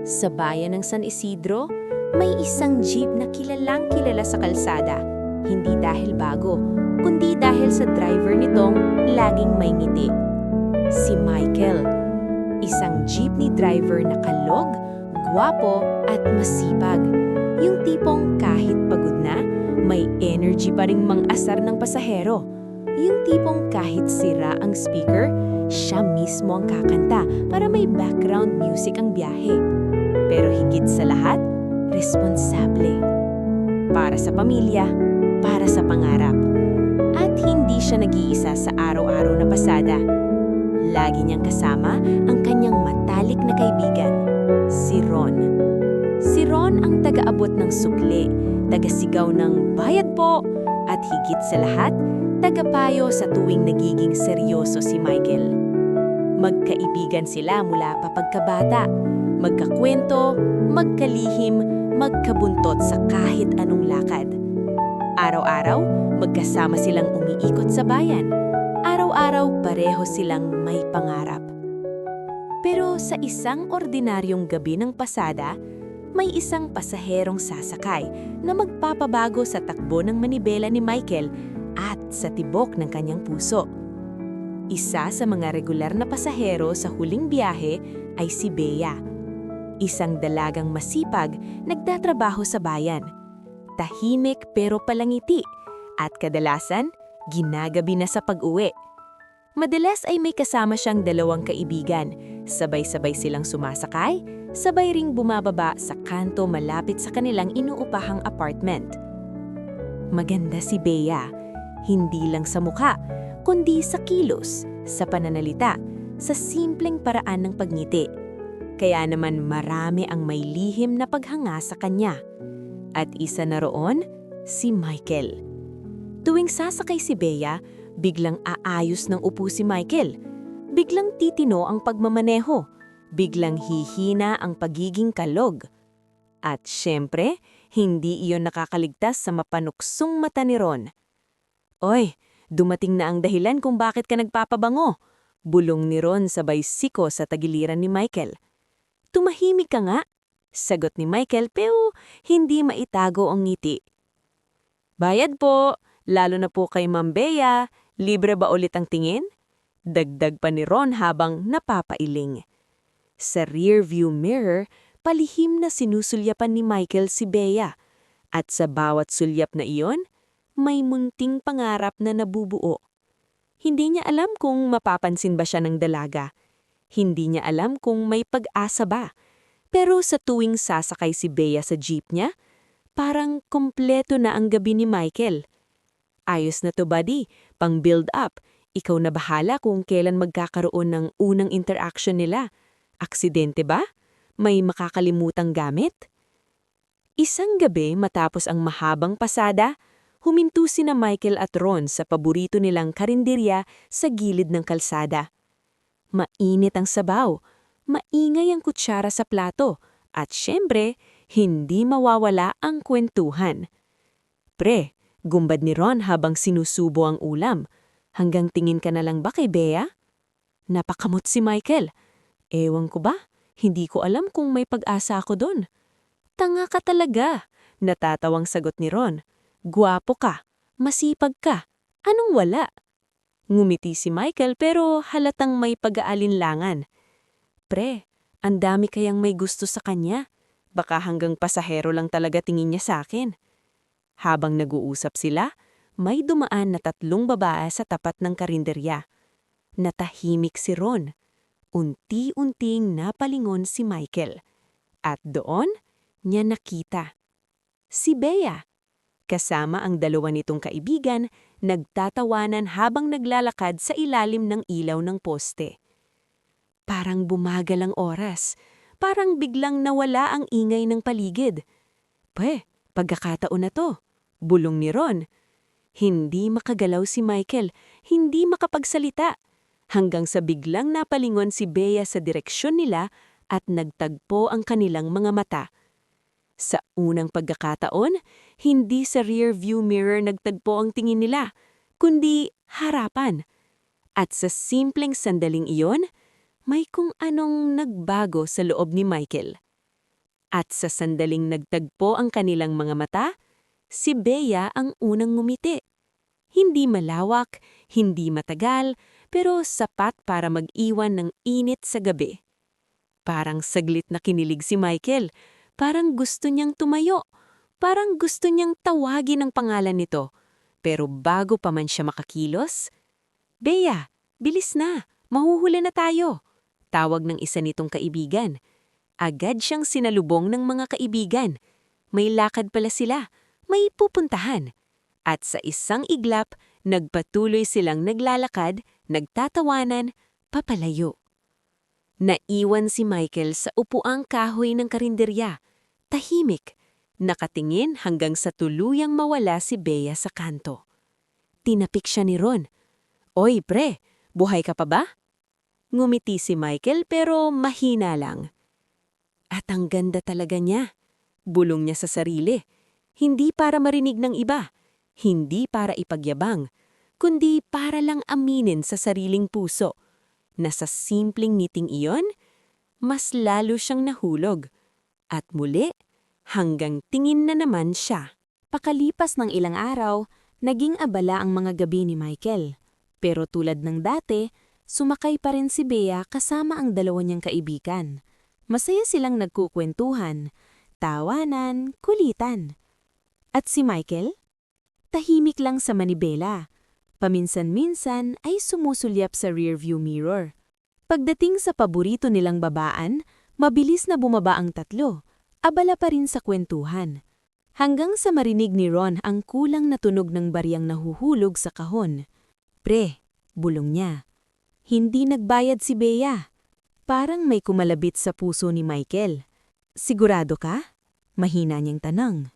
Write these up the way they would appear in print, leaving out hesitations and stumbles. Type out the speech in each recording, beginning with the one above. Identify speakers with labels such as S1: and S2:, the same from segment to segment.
S1: Sa bayan ng San Isidro, may isang jeep na kilalang kilala sa kalsada. Hindi dahil bago, kundi dahil sa driver nitong laging may ngiti. Si Michael, isang jeepney driver na kalog, gwapo at masipag. Yung tipong kahit pagod na, may energy pa ring mang-asar ng pasahero. Yung tipong kahit sira ang speaker, siya mismo ang kakanta para may background music ang biyahe. Pero higit sa lahat, responsable. Para sa pamilya, para sa pangarap. At hindi siya nag-iisa sa araw-araw na pasada. Lagi niyang kasama ang kanyang matalik na kaibigan, si Ron. Si Ron ang taga-abot ng sukli, taga-sigaw ng bayad po, at higit sa lahat, tagapayo sa tuwing nagiging seryoso si Michael. Magkaibigan sila mula pa pagkabata, magkakwento, magkalihim, magkabuntot sa kahit anong lakad. Araw-araw, magkasama silang umiikot sa bayan. Araw-araw, pareho silang may pangarap. Pero sa isang ordinaryong gabi ng pasada, may isang pasaherong sasakay na magpapabago sa takbo ng manibela ni Michael at sa tibok ng kanyang puso. Isa sa mga regular na pasahero sa huling biyahe ay si Bea. Isang dalagang masipag, nagtatrabaho sa bayan. Tahimik pero palangiti at kadalasan, ginagabi na sa pag-uwi. Madalas ay may kasama siyang dalawang kaibigan. Sabay-sabay silang sumasakay, sabay ring bumababa sa kanto malapit sa kanilang inuupahang apartment. Maganda si Bea, hindi lang sa mukha, kundi sa kilos, sa pananalita, sa simpleng paraan ng pagngiti. Kaya naman marami ang may lihim na paghanga sa kanya. At isa na roon, si Michael. Tuwing sasakay si Bea, biglang aayos ng upo si Michael. Biglang titino ang pagmamaneho. Biglang hihina ang pagiging kalog. At syempre, hindi iyon nakakaligtas sa mapanuksong mata ni Ron. "Oy, dumating na ang dahilan kung bakit ka nagpapabango," bulong ni Ron sabay siko sa tagiliran ni Michael. "Tumahimik ka nga," sagot ni Michael pero hindi maitago ang ngiti. "Bayad po, lalo na po kay Ma'am Bea. Libre ba ulit ang tingin?" Dagdag pa ni Ron habang napapailing. Sa rearview mirror, palihim na sinusulyapan ni Michael si Bea. At sa bawat sulyap na iyon, may munting pangarap na nabubuo. Hindi niya alam kung mapapansin ba siya ng dalaga. Hindi niya alam kung may pag-asa ba. Pero sa tuwing sasakay si Bea sa jeep niya, parang kompleto na ang gabi ni Michael. "Ayos na to, buddy. Pang build up. Ikaw na bahala kung kailan magkakaroon ng unang interaction nila. Aksidente ba? May makakalimutang gamit?" Isang gabi matapos ang mahabang pasada, huminto sina Michael at Ron sa paborito nilang karinderya sa gilid ng kalsada. Mainit ang sabaw, maingay ang kutsara sa plato, at syempre, hindi mawawala ang kwentuhan. "Pre," gumbad ni Ron habang sinusubo ang ulam, "hanggang tingin ka na lang ba kay Bea?" Napakamot si Michael. "Ewan ko ba? Hindi ko alam kung may pag-asa ako doon." "Tanga ka talaga," natatawang sagot ni Ron. "Gwapo ka, masipag ka, anong wala?" Ngumiti si Michael pero halatang may pag-aalinlangan. "Pre, ang dami kayang may gusto sa kanya. Baka hanggang pasahero lang talaga tingin niya sa akin." Habang nag-uusap sila, may dumaan na 3 babae sa tapat ng karinderya. Natahimik si Ron. Unti-unting napalingon si Michael. At doon, niya nakita si Bea. Kasama ang dalawa nitong kaibigan, nagtatawanan habang naglalakad sa ilalim ng ilaw ng poste. Parang bumagal ang oras. Parang biglang nawala ang ingay ng paligid. Pagkakataon na to," bulong ni Ron. Hindi makagalaw si Michael, hindi makapagsalita. Hanggang sa biglang napalingon si Bea sa direksyon nila at nagtagpo ang kanilang mga mata. Sa unang pagkakataon, hindi sa rear-view mirror nagtagpo ang tingin nila, kundi harapan. At sa simpleng sandaling iyon, may kung anong nagbago sa loob ni Michael. At sa sandaling nagtagpo ang kanilang mga mata, si Bea ang unang ngumiti. Hindi malawak, hindi matagal, pero sapat para mag-iwan ng init sa gabi. Parang saglit na kinilig si Michael. Parang gusto niyang tumayo. Parang gusto niyang tawagin ang pangalan nito. Pero bago pa man siya makakilos, "Bea, bilis na! Mahuhuli na tayo!" Tawag ng isa nitong kaibigan. Agad siyang sinalubong ng mga kaibigan. May lakad pala sila, may pupuntahan. At sa isang iglap, nagpatuloy silang naglalakad, nagtatawanan, papalayo. Naiwan si Michael sa upuang kahoy ng karinderya. Tahimik, nakatingin hanggang sa tuluyang mawala si Bea sa kanto. Tinapik siya ni Ron. "Oy, pre, buhay ka pa ba?" Ngumiti si Michael pero mahina lang. At ang ganda talaga niya. Bulong niya sa sarili. Hindi para marinig ng iba. Hindi para ipagyabang. Kundi para lang aminin sa sariling puso. Na sa simpleng ngiting iyon, mas lalo siyang nahulog. At muli, hanggang tingin na naman siya. Pakalipas ng ilang araw, naging abala ang mga gabi ni Michael. Pero tulad ng dati, sumakay pa rin si Bea kasama ang dalawa niyang kaibigan. Masaya silang nagkukwentuhan, tawanan, kulitan. At si Michael? Tahimik lang sa manibela. Paminsan-minsan ay sumusulyap sa rearview mirror. Pagdating sa paborito nilang babaan, mabilis na bumaba ang tatlo. Abala pa rin sa kwentuhan. Hanggang sa marinig ni Ron ang kulang na tunog ng bariyang nahuhulog sa kahon. "Pre," bulong niya. Hindi nagbayad si Bea. Parang may kumalabit sa puso ni Michael. "Sigurado ka?" Mahina niyang tanong.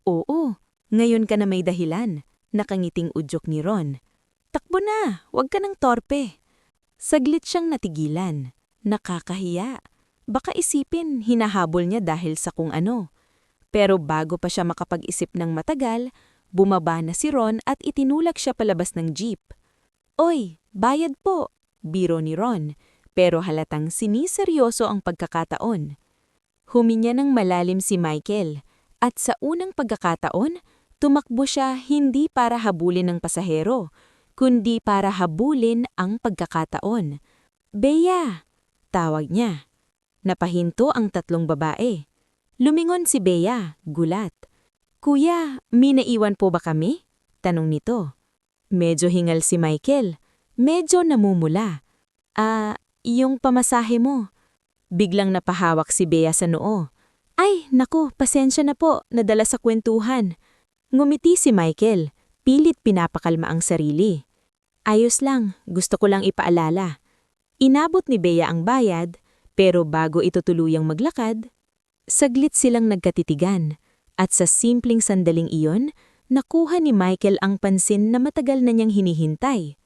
S1: "Oo, ngayon ka na may dahilan," nakangiting udyok ni Ron. "Takbo na, huwag ka ng torpe." Saglit siyang natigilan. Nakakahiya. Baka isipin hinahabol niya dahil sa kung ano. Pero bago pa siya makapag-isip ng matagal, bumaba na si Ron at itinulak siya palabas ng jeep. "Oy, bayad po," biro ni Ron, pero halatang siniseryoso ang pagkakataon. Huminya ng malalim si Michael, at sa unang pagkakataon, tumakbo siya hindi para habulin ng pasahero, kundi para habulin ang pagkakataon. "Bea!" tawag niya. Napahinto ang tatlong babae. Lumingon si Bea, gulat. "Kuya, may naiwan po ba kami?" tanong nito. Medyo hingal si Michael. Medyo namumula. Yung pamasahe mo." Biglang napahawak si Bea sa noo. "Ay, naku, pasensya na po, nadala sa kwentuhan." Ngumiti si Michael, pilit pinapakalma ang sarili. "Ayos lang, gusto ko lang ipaalala." Inabot ni Bea ang bayad, pero bago ito tuluyang maglakad, saglit silang nagkatitigan. At sa simpleng sandaling iyon, nakuha ni Michael ang pansin na matagal na niyang hinihintay.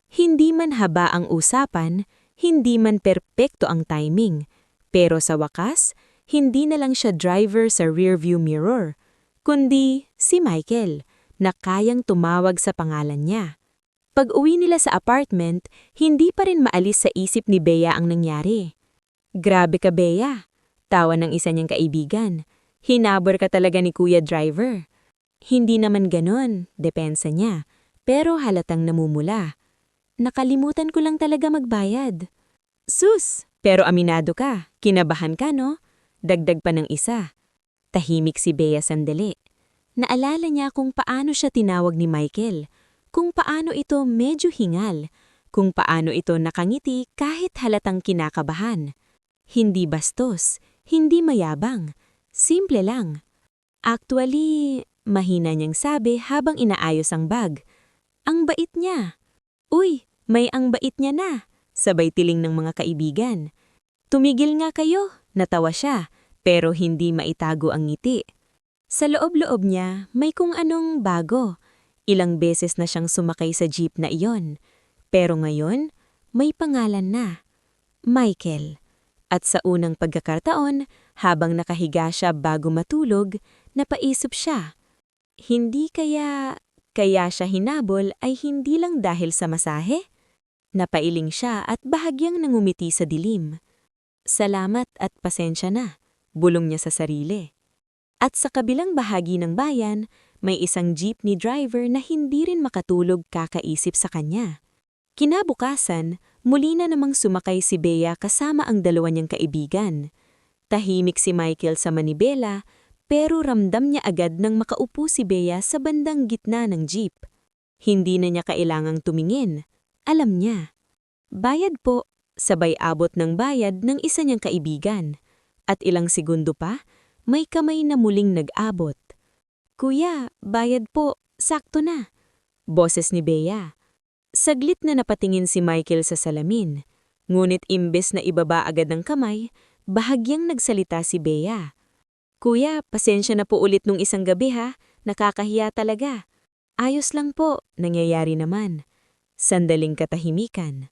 S1: Hindi man haba ang usapan, hindi man perpekto ang timing, pero sa wakas, hindi na lang siya driver sa rearview mirror, kundi si Michael, na kayang tumawag sa pangalan niya. Pag-uwi nila sa apartment, hindi pa rin maalis sa isip ni Bea ang nangyari. "Grabe ka, Bea," tawa ng isa niyang kaibigan. "Hinabor ka talaga ni Kuya Driver." Hindi naman ganon, depensa niya, pero halatang namumula. "Nakalimutan ko lang talaga magbayad." "Sus, pero aminado ka, kinabahan ka no?" Dagdag pa ng isa. Tahimik si Bea sandali. Naalala niya kung paano siya tinawag ni Michael, kung paano ito medyo hingal, kung paano ito nakangiti kahit halatang kinakabahan. Hindi bastos, hindi mayabang, simple lang. Actually, mahina niyang sabi habang inaayos ang bag. Ang bait niya. "Uy, may ang bait niya na," sabay tiling ng mga kaibigan. "Tumigil nga kayo," natawa siya, pero hindi maitago ang ngiti. Sa loob-loob niya, may kung anong bago. Ilang beses na siyang sumakay sa jeep na iyon. Pero ngayon, may pangalan na. Michael. At sa unang pagkakataon, habang nakahiga siya bago matulog, napaisip siya. Hindi kaya siya hinabol ay hindi lang dahil sa masahe? Napailing siya at bahagyang nangumiti sa dilim. "Salamat at pasensya na," bulong niya sa sarili. At sa kabilang bahagi ng bayan, may isang jeepney driver na hindi rin makatulog kakaisip sa kanya. Kinabukasan, muli na namang sumakay si Bea kasama ang dalawa niyang kaibigan. Tahimik si Michael sa manibela, pero ramdam niya agad nang makaupo si Bea sa bandang gitna ng jeep. Hindi na niya kailangang tumingin. Alam niya. Bayad po, sabay abot ng bayad ng isa niyang kaibigan. At ilang segundo pa, may kamay na muling nag-abot. Kuya, bayad po, sakto na. Boses ni Bea. Saglit na napatingin si Michael sa salamin. Ngunit imbes na ibaba agad ang kamay, bahagyang nagsalita si Bea. Kuya, pasensya na po ulit nung isang gabi ha, nakakahiya talaga. Ayos lang po, nangyayari naman. Sandaling katahimikan.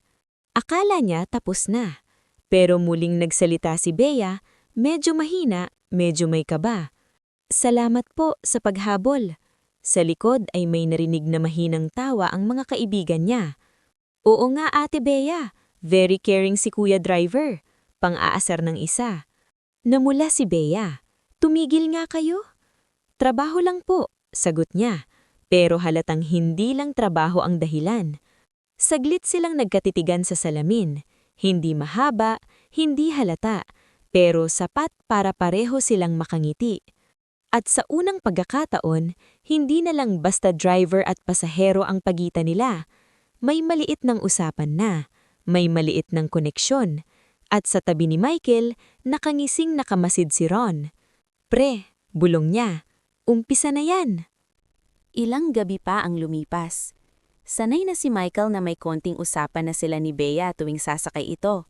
S1: Akala niya tapos na. Pero muling nagsalita si Bea, medyo mahina, medyo may kaba. Salamat po sa paghabol. Sa likod ay may narinig na mahinang tawa ang mga kaibigan niya. Oo nga Ate Bea, very caring si Kuya Driver. Pang-aasar ng isa. Namula si Bea. Tumigil nga kayo? Trabaho lang po, sagot niya. Pero halatang hindi lang trabaho ang dahilan. Saglit silang nagkatitigan sa salamin. Hindi mahaba, hindi halata, pero sapat para pareho silang makangiti. At sa unang pagkakataon, hindi na lang basta driver at pasahero ang pagitan nila. May maliit ng usapan na, may maliit ng koneksyon. At sa tabi ni Michael, nakangising nakamasid si Ron. Pre, bulong niya, umpisa na yan. Ilang gabi pa ang lumipas. Sanay na si Michael na may konting usapan na sila ni Bea tuwing sasakay ito.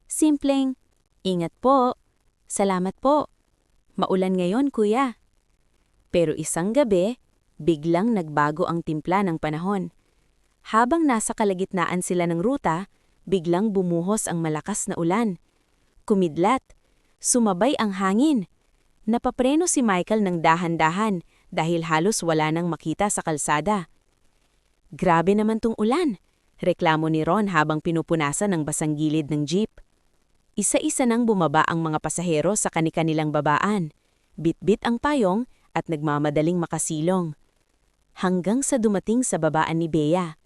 S1: Simpleng, ingat po, salamat po. Maulan ngayon, kuya. Pero isang gabi, biglang nagbago ang timpla ng panahon. Habang nasa kalagitnaan sila ng ruta, biglang bumuhos ang malakas na ulan. Kumidlat, sumabay ang hangin. Napapreno si Michael ng dahan-dahan dahil halos wala nang makita sa kalsada. Grabe naman tong ulan, reklamo ni Ron habang pinupunasan ang basang gilid ng jeep. Isa-isa nang bumaba ang mga pasahero sa kani-kanilang babaan. Bit-bit ang payong at nagmamadaling makasilong. Hanggang sa dumating sa babaan ni Bea.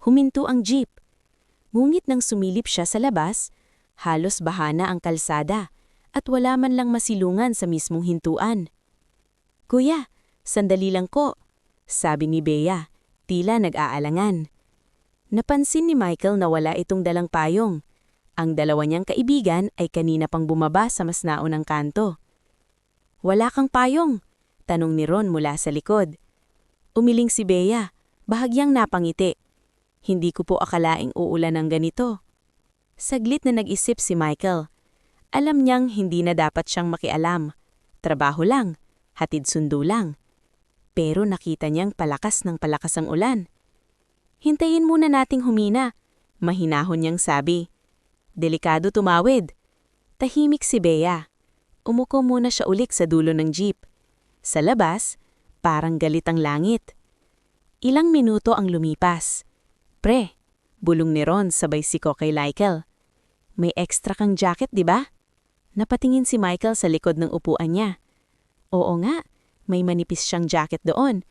S1: Huminto ang jeep. Ngunit nang sumilip siya sa labas, halos bahana ang kalsada at wala man lang masilungan sa mismong hintuan. Kuya, sandali lang ko, sabi ni Bea, tila nag-aalangan. Napansin ni Michael na wala itong dalang payong. Ang dalawa niyang kaibigan ay kanina pang bumaba sa mas naunang kanto. Wala kang payong? Tanong ni Ron mula sa likod. Umiling si Bea, bahagyang napangiti. Hindi ko po akalaing uulan ng ganito. Saglit na nag-isip si Michael. Alam niyang hindi na dapat siyang makialam. Trabaho lang, hatid sundo lang. Pero nakita niyang palakas ng palakas ang ulan. Hintayin muna nating humina, mahinahon niyang sabi. Delikado tumawid. Tahimik si Bea. Umuko muna siya ulit sa dulo ng jeep. Sa labas, parang galit ang langit. Ilang minuto ang lumipas. Pre, bulong ni Ron sabay siko kay Michael. May extra kang jacket, di ba? Napatingin si Michael sa likod ng upuan niya. Oo nga, may manipis siyang jacket doon.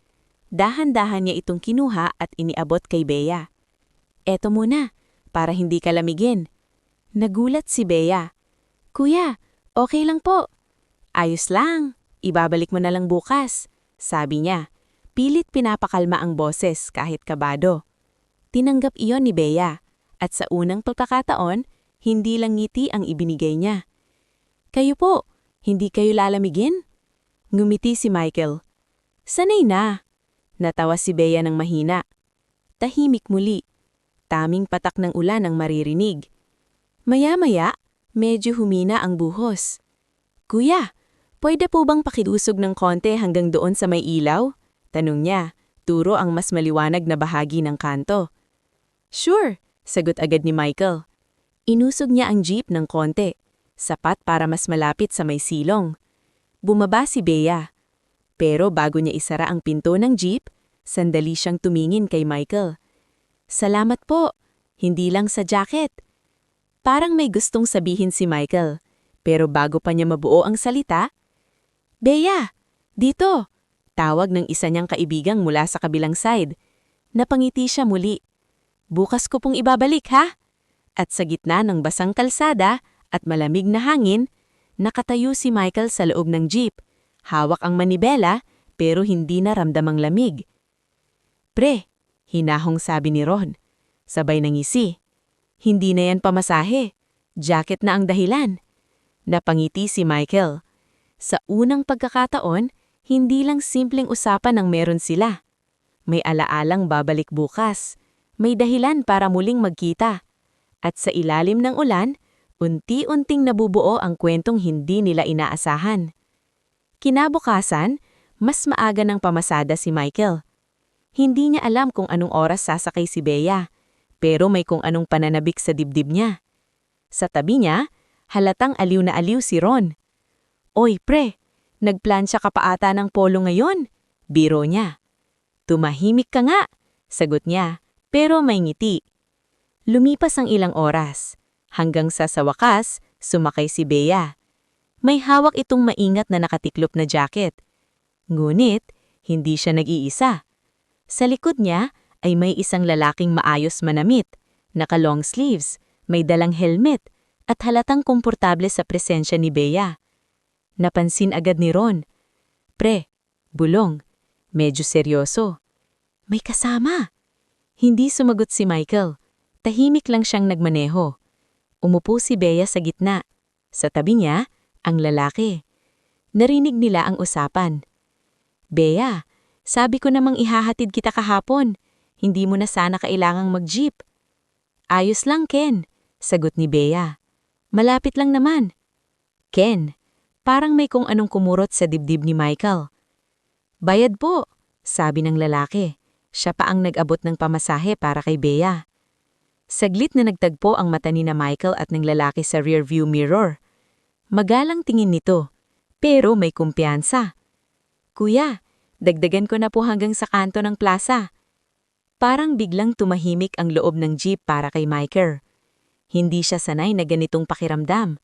S1: Dahan-dahan niya itong kinuha at iniabot kay Bea. Eto muna, para hindi ka lamigin. Nagulat si Bea. Kuya, okay lang po. Ayos lang, ibabalik mo na lang bukas, sabi niya. Pilit pinapakalma ang boses kahit kabado. Tinanggap iyon ni Bea, at sa unang pagkakataon, hindi lang ngiti ang ibinigay niya. Kayo po, hindi kayo lalamigin? Ngumiti si Michael. Sanay na. Natawa si Bea ng mahina. Tahimik muli. Taming patak ng ulan ang maririnig. Maya-maya, medyo humina ang buhos. Kuya, pwede po bang pakiusog ng konti hanggang doon sa may ilaw? Tanong niya, turo ang mas maliwanag na bahagi ng kanto. Sure, sagot agad ni Michael. Inusog niya ang jeep ng konti, sapat para mas malapit sa may silong. Bumaba si Bea. Pero bago niya isara ang pinto ng jeep, sandali siyang tumingin kay Michael. Salamat po, hindi lang sa jacket. Parang may gustong sabihin si Michael, Pero bago pa niya mabuo ang salita, "Bea, dito!" Tawag ng isa niyang kaibigang mula sa kabilang side. Napangiti siya muli. "Bukas ko pong ibabalik, ha?" At sa gitna ng basang kalsada at malamig na hangin, nakatayo si Michael sa loob ng jeep. Hawak ang manibela pero hindi naramdamang lamig. "Pre," hinahong sabi ni Ron. Sabay ng ngisi. "Hindi na yan pamasahe. Jacket na ang dahilan." Napangiti si Michael. Sa unang pagkakataon, hindi lang simpleng usapan ang meron sila. May alaalang babalik bukas. May dahilan para muling magkita. At sa ilalim ng ulan, unti-unting nabubuo ang kwentong hindi nila inaasahan. Kinabukasan, mas maaga ng pamasada si Michael. Hindi niya alam kung anong oras sasakay si Bea, pero may kung anong pananabik sa dibdib niya. Sa tabi niya, halatang aliw na aliw si Ron. "Oy, pre, nagplansya ka pa ata ng polo ngayon?" Biro niya. "Tumahimik ka nga," sagot niya, pero may ngiti. Lumipas ang ilang oras, hanggang sa wakas, sumakay si Bea. May hawak itong maingat na nakatiklop na jacket. Ngunit, hindi siya nag-iisa. Sa likod niya ay may isang lalaking maayos manamit, naka-long sleeves, may dalang helmet, at halatang komportable sa presensya ni Bea. Napansin agad ni Ron. "Pre, bulong, medyo seryoso." "May kasama." Hindi sumagot si Michael. Tahimik lang siyang nagmaneho. Umupo si Bea sa gitna. Sa tabi niya, ang lalaki. Narinig nila ang usapan. "Bea, sabi ko namang ihahatid kita kahapon. Hindi mo na sana kailangang mag-jeep." "Ayos lang, Ken," sagot ni Bea. "Malapit lang naman." "Ken," parang may kung anong kumurot sa dibdib ni Michael. "Bayad po," sabi ng lalaki. Siya pa ang nag-abot ng pamasahe para kay Bea. Saglit na nagtagpo ang mata ni na Michael at ng lalaki sa rearview mirror. Magalang tingin nito, pero may kumpiyansa. "Kuya, dagdagan ko na po hanggang sa kanto ng plaza." Parang biglang tumahimik ang loob ng jeep para kay Michael. Hindi siya sanay na ganitong pakiramdam.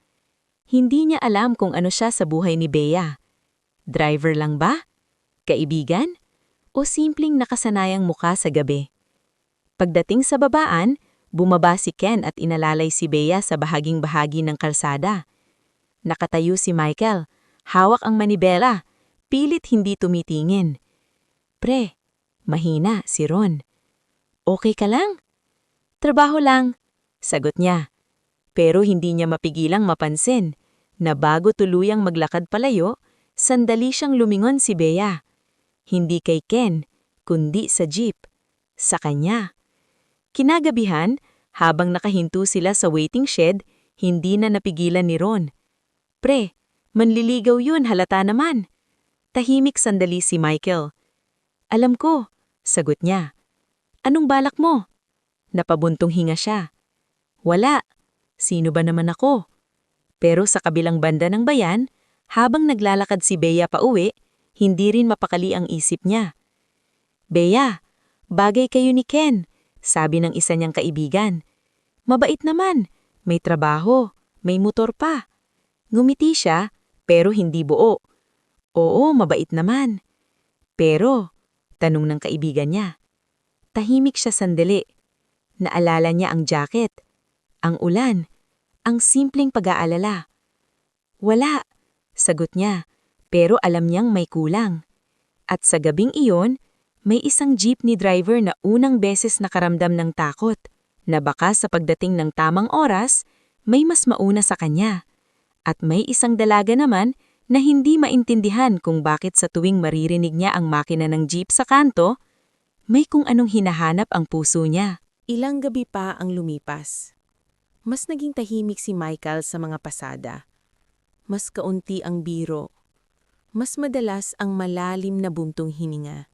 S1: Hindi niya alam kung ano siya sa buhay ni Bea. Driver lang ba? Kaibigan? O simpleng nakasanayang muka sa gabi? Pagdating sa babaan, bumaba si Ken at inalalay si Bea sa bahaging-bahagi ng kalsada. Nakatayo si Michael, hawak ang manibela, pilit hindi tumitingin. "Pre," mahina si Ron. "Okay ka lang?" "Trabaho lang," sagot niya. Pero hindi niya mapigilang mapansin na bago tuluyang maglakad palayo, sandali siyang lumingon si Bea. Hindi kay Ken, kundi sa jeep. Sa kanya. Kinagabihan, habang nakahinto sila sa waiting shed, hindi na napigilan ni Ron. "Pre, manliligaw yun, halata naman." Tahimik sandali si Michael. "Alam ko," sagot niya. "Anong balak mo?" Napabuntong hinga siya. "Wala. Sino ba naman ako?" Pero sa kabilang banda ng bayan, habang naglalakad si Bea pauwi, hindi rin mapakali ang isip niya. "Bea, bagay kayo ni Ken," sabi ng isa niyang kaibigan. "Mabait naman, may trabaho, may motor pa." Ngumiti siya, pero hindi buo. "Oo, mabait naman." "Pero," tanong ng kaibigan niya. Tahimik siya sandali. Naalala niya ang jacket, ang ulan, ang simpleng pag-aalala. "Wala," sagot niya, pero alam niyang may kulang. At sa gabing iyon, may isang jeepney driver na unang beses nakaramdam ng takot, na baka sa pagdating ng tamang oras, may mas mauna sa kanya. At may isang dalaga naman na hindi maintindihan kung bakit sa tuwing maririnig niya ang makina ng jeep sa kanto, may kung anong hinahanap ang puso niya. Ilang gabi pa ang lumipas. Mas naging tahimik si Michael sa mga pasada. Mas kaunti ang biro. Mas madalas ang malalim na buntong hininga.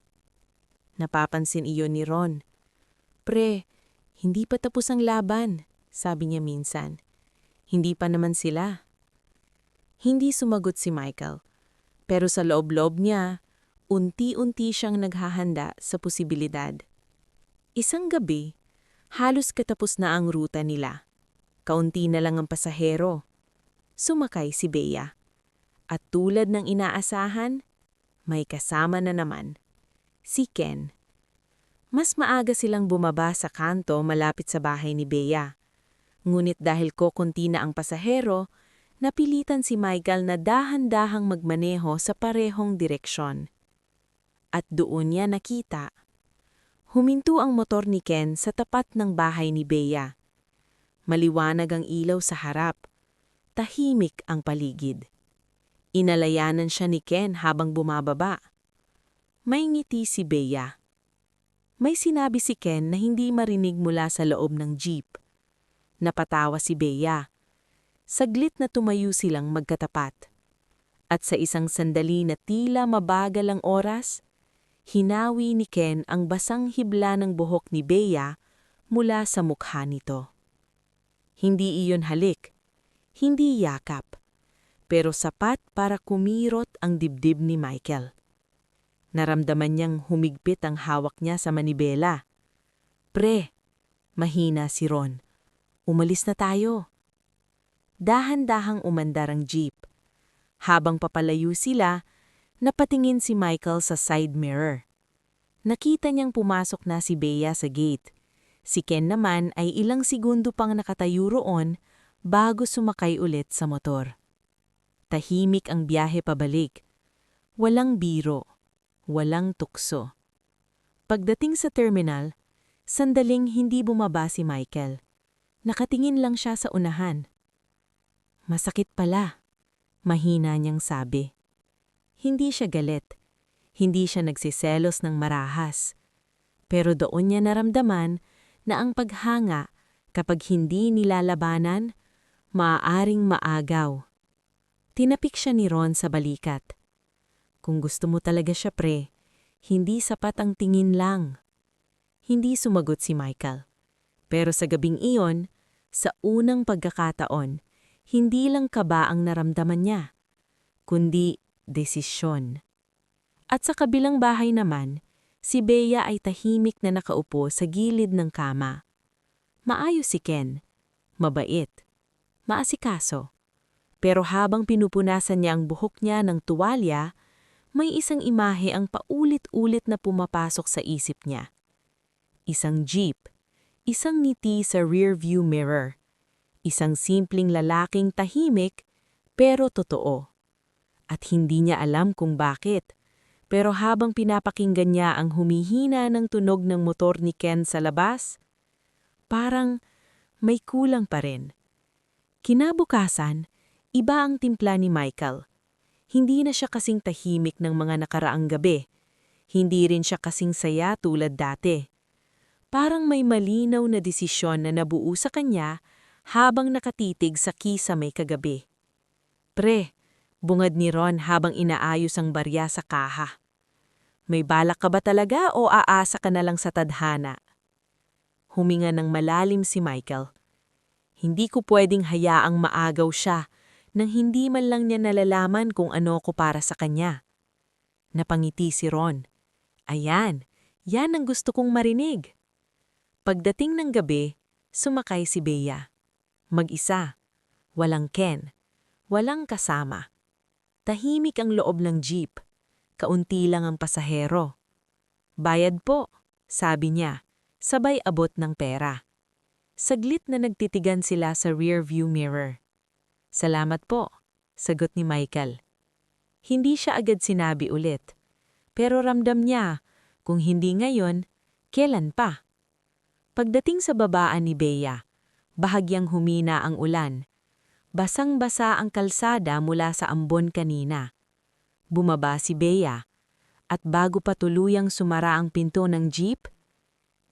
S1: Napapansin iyon ni Ron. "Pre, hindi pa tapos ang laban," sabi niya minsan. "Hindi pa naman sila." Hindi sumagot si Michael, pero sa loob-loob niya, unti-unti siyang naghahanda sa posibilidad. Isang gabi, halos katapos na ang ruta nila. Kaunti na lang ang pasahero. sumakay si Bea. At tulad ng inaasahan, may kasama na naman, si Ken. Mas maaga silang bumaba sa kanto malapit sa bahay ni Bea. Ngunit dahil kokonti na ang pasahero, napilitan si Michael na dahan-dahang magmaneho sa parehong direksyon. At doon niya nakita. Huminto ang motor ni Ken sa tapat ng bahay ni Bea. Maliwanag ang ilaw sa harap. Tahimik ang paligid. Inalayanan siya ni Ken habang bumababa. May ngiti si Bea. May sinabi si Ken na hindi marinig mula sa loob ng jeep. Napatawa si Bea. Saglit na tumayo silang magkatapat. At sa isang sandali na tila mabagal ang oras, hinawi ni Ken ang basang hibla ng buhok ni Bea mula sa mukha nito. Hindi iyon halik, hindi yakap, pero sapat para kumirot ang dibdib ni Michael. Naramdaman niyang humigpit ang hawak niya sa manibela. "Pre," mahina si Ron, "umalis na tayo." Dahan-dahang umandar ang jeep. Habang papalayo sila, napatingin si Michael sa side mirror. Nakita niyang pumasok na si Bea sa gate. Si Ken naman ay ilang segundo pang nakatayo roon bago sumakay ulit sa motor. Tahimik ang biyahe pabalik. Walang biro, walang tukso. Pagdating sa terminal, sandaling hindi bumaba si Michael. Nakatingin lang siya sa unahan. "Masakit pala," mahina niyang sabi. Hindi siya galit. Hindi siya nagsiselos ng marahas. Pero doon niya naramdaman na ang paghanga, kapag hindi nilalabanan, maaaring maagaw. Tinapik siya ni Ron sa balikat. "Kung gusto mo talaga siya, pre, hindi sapat ang tingin lang." Hindi sumagot si Michael. Pero sa gabing iyon, sa unang pagkakataon, hindi lang kaba ang naramdaman niya, kundi desisyon. At sa kabilang bahay naman, si Bea ay tahimik na nakaupo sa gilid ng kama. Maayos si Ken, mabait, maasikaso. Pero habang pinupunasan niya ang buhok niya ng tuwalya, may isang imahe ang paulit-ulit na pumapasok sa isip niya. Isang jeep, isang ngiti sa rearview mirror, isang simpleng lalaking tahimik pero totoo. At hindi niya alam kung bakit. Pero habang pinapakinggan niya ang humihina ng tunog ng motor ni Ken sa labas, parang may kulang pa rin. Kinabukasan, iba ang timpla ni Michael. Hindi na siya kasing tahimik ng mga nakaraang gabi. Hindi rin siya kasing saya tulad dati. Parang may malinaw na desisyon na nabuo sa kanya habang nakatitig sa kisame kagabi. "Pre," bungad ni Ron habang inaayos ang barya sa kaha. "May balak ka ba talaga o aasa ka na lang sa tadhana?" Huminga ng malalim si Michael. Hindi ko pwedeng hayaang maagaw siya nang hindi man lang niya nalalaman kung ano ko para sa kanya. Napangiti si Ron. "Ayan, yan ang gusto kong marinig." Pagdating ng gabi, sumakay si Bea. Mag-isa, walang Ken, walang kasama. Tahimik ang loob ng jeep. Kaunti lang ang pasahero. "Bayad po," sabi niya, sabay abot ng pera. Saglit na nagtitigan sila sa rearview mirror. "Salamat po," sagot ni Michael. Hindi siya agad sinabi ulit. Pero ramdam niya, kung hindi ngayon, kailan pa? Pagdating sa babaan ni Bea, bahagyang humina ang ulan. Basang-basa ang kalsada mula sa ambon kanina. Bumaba si Bea, at bago pa tuluyang sumara ang pinto ng jeep,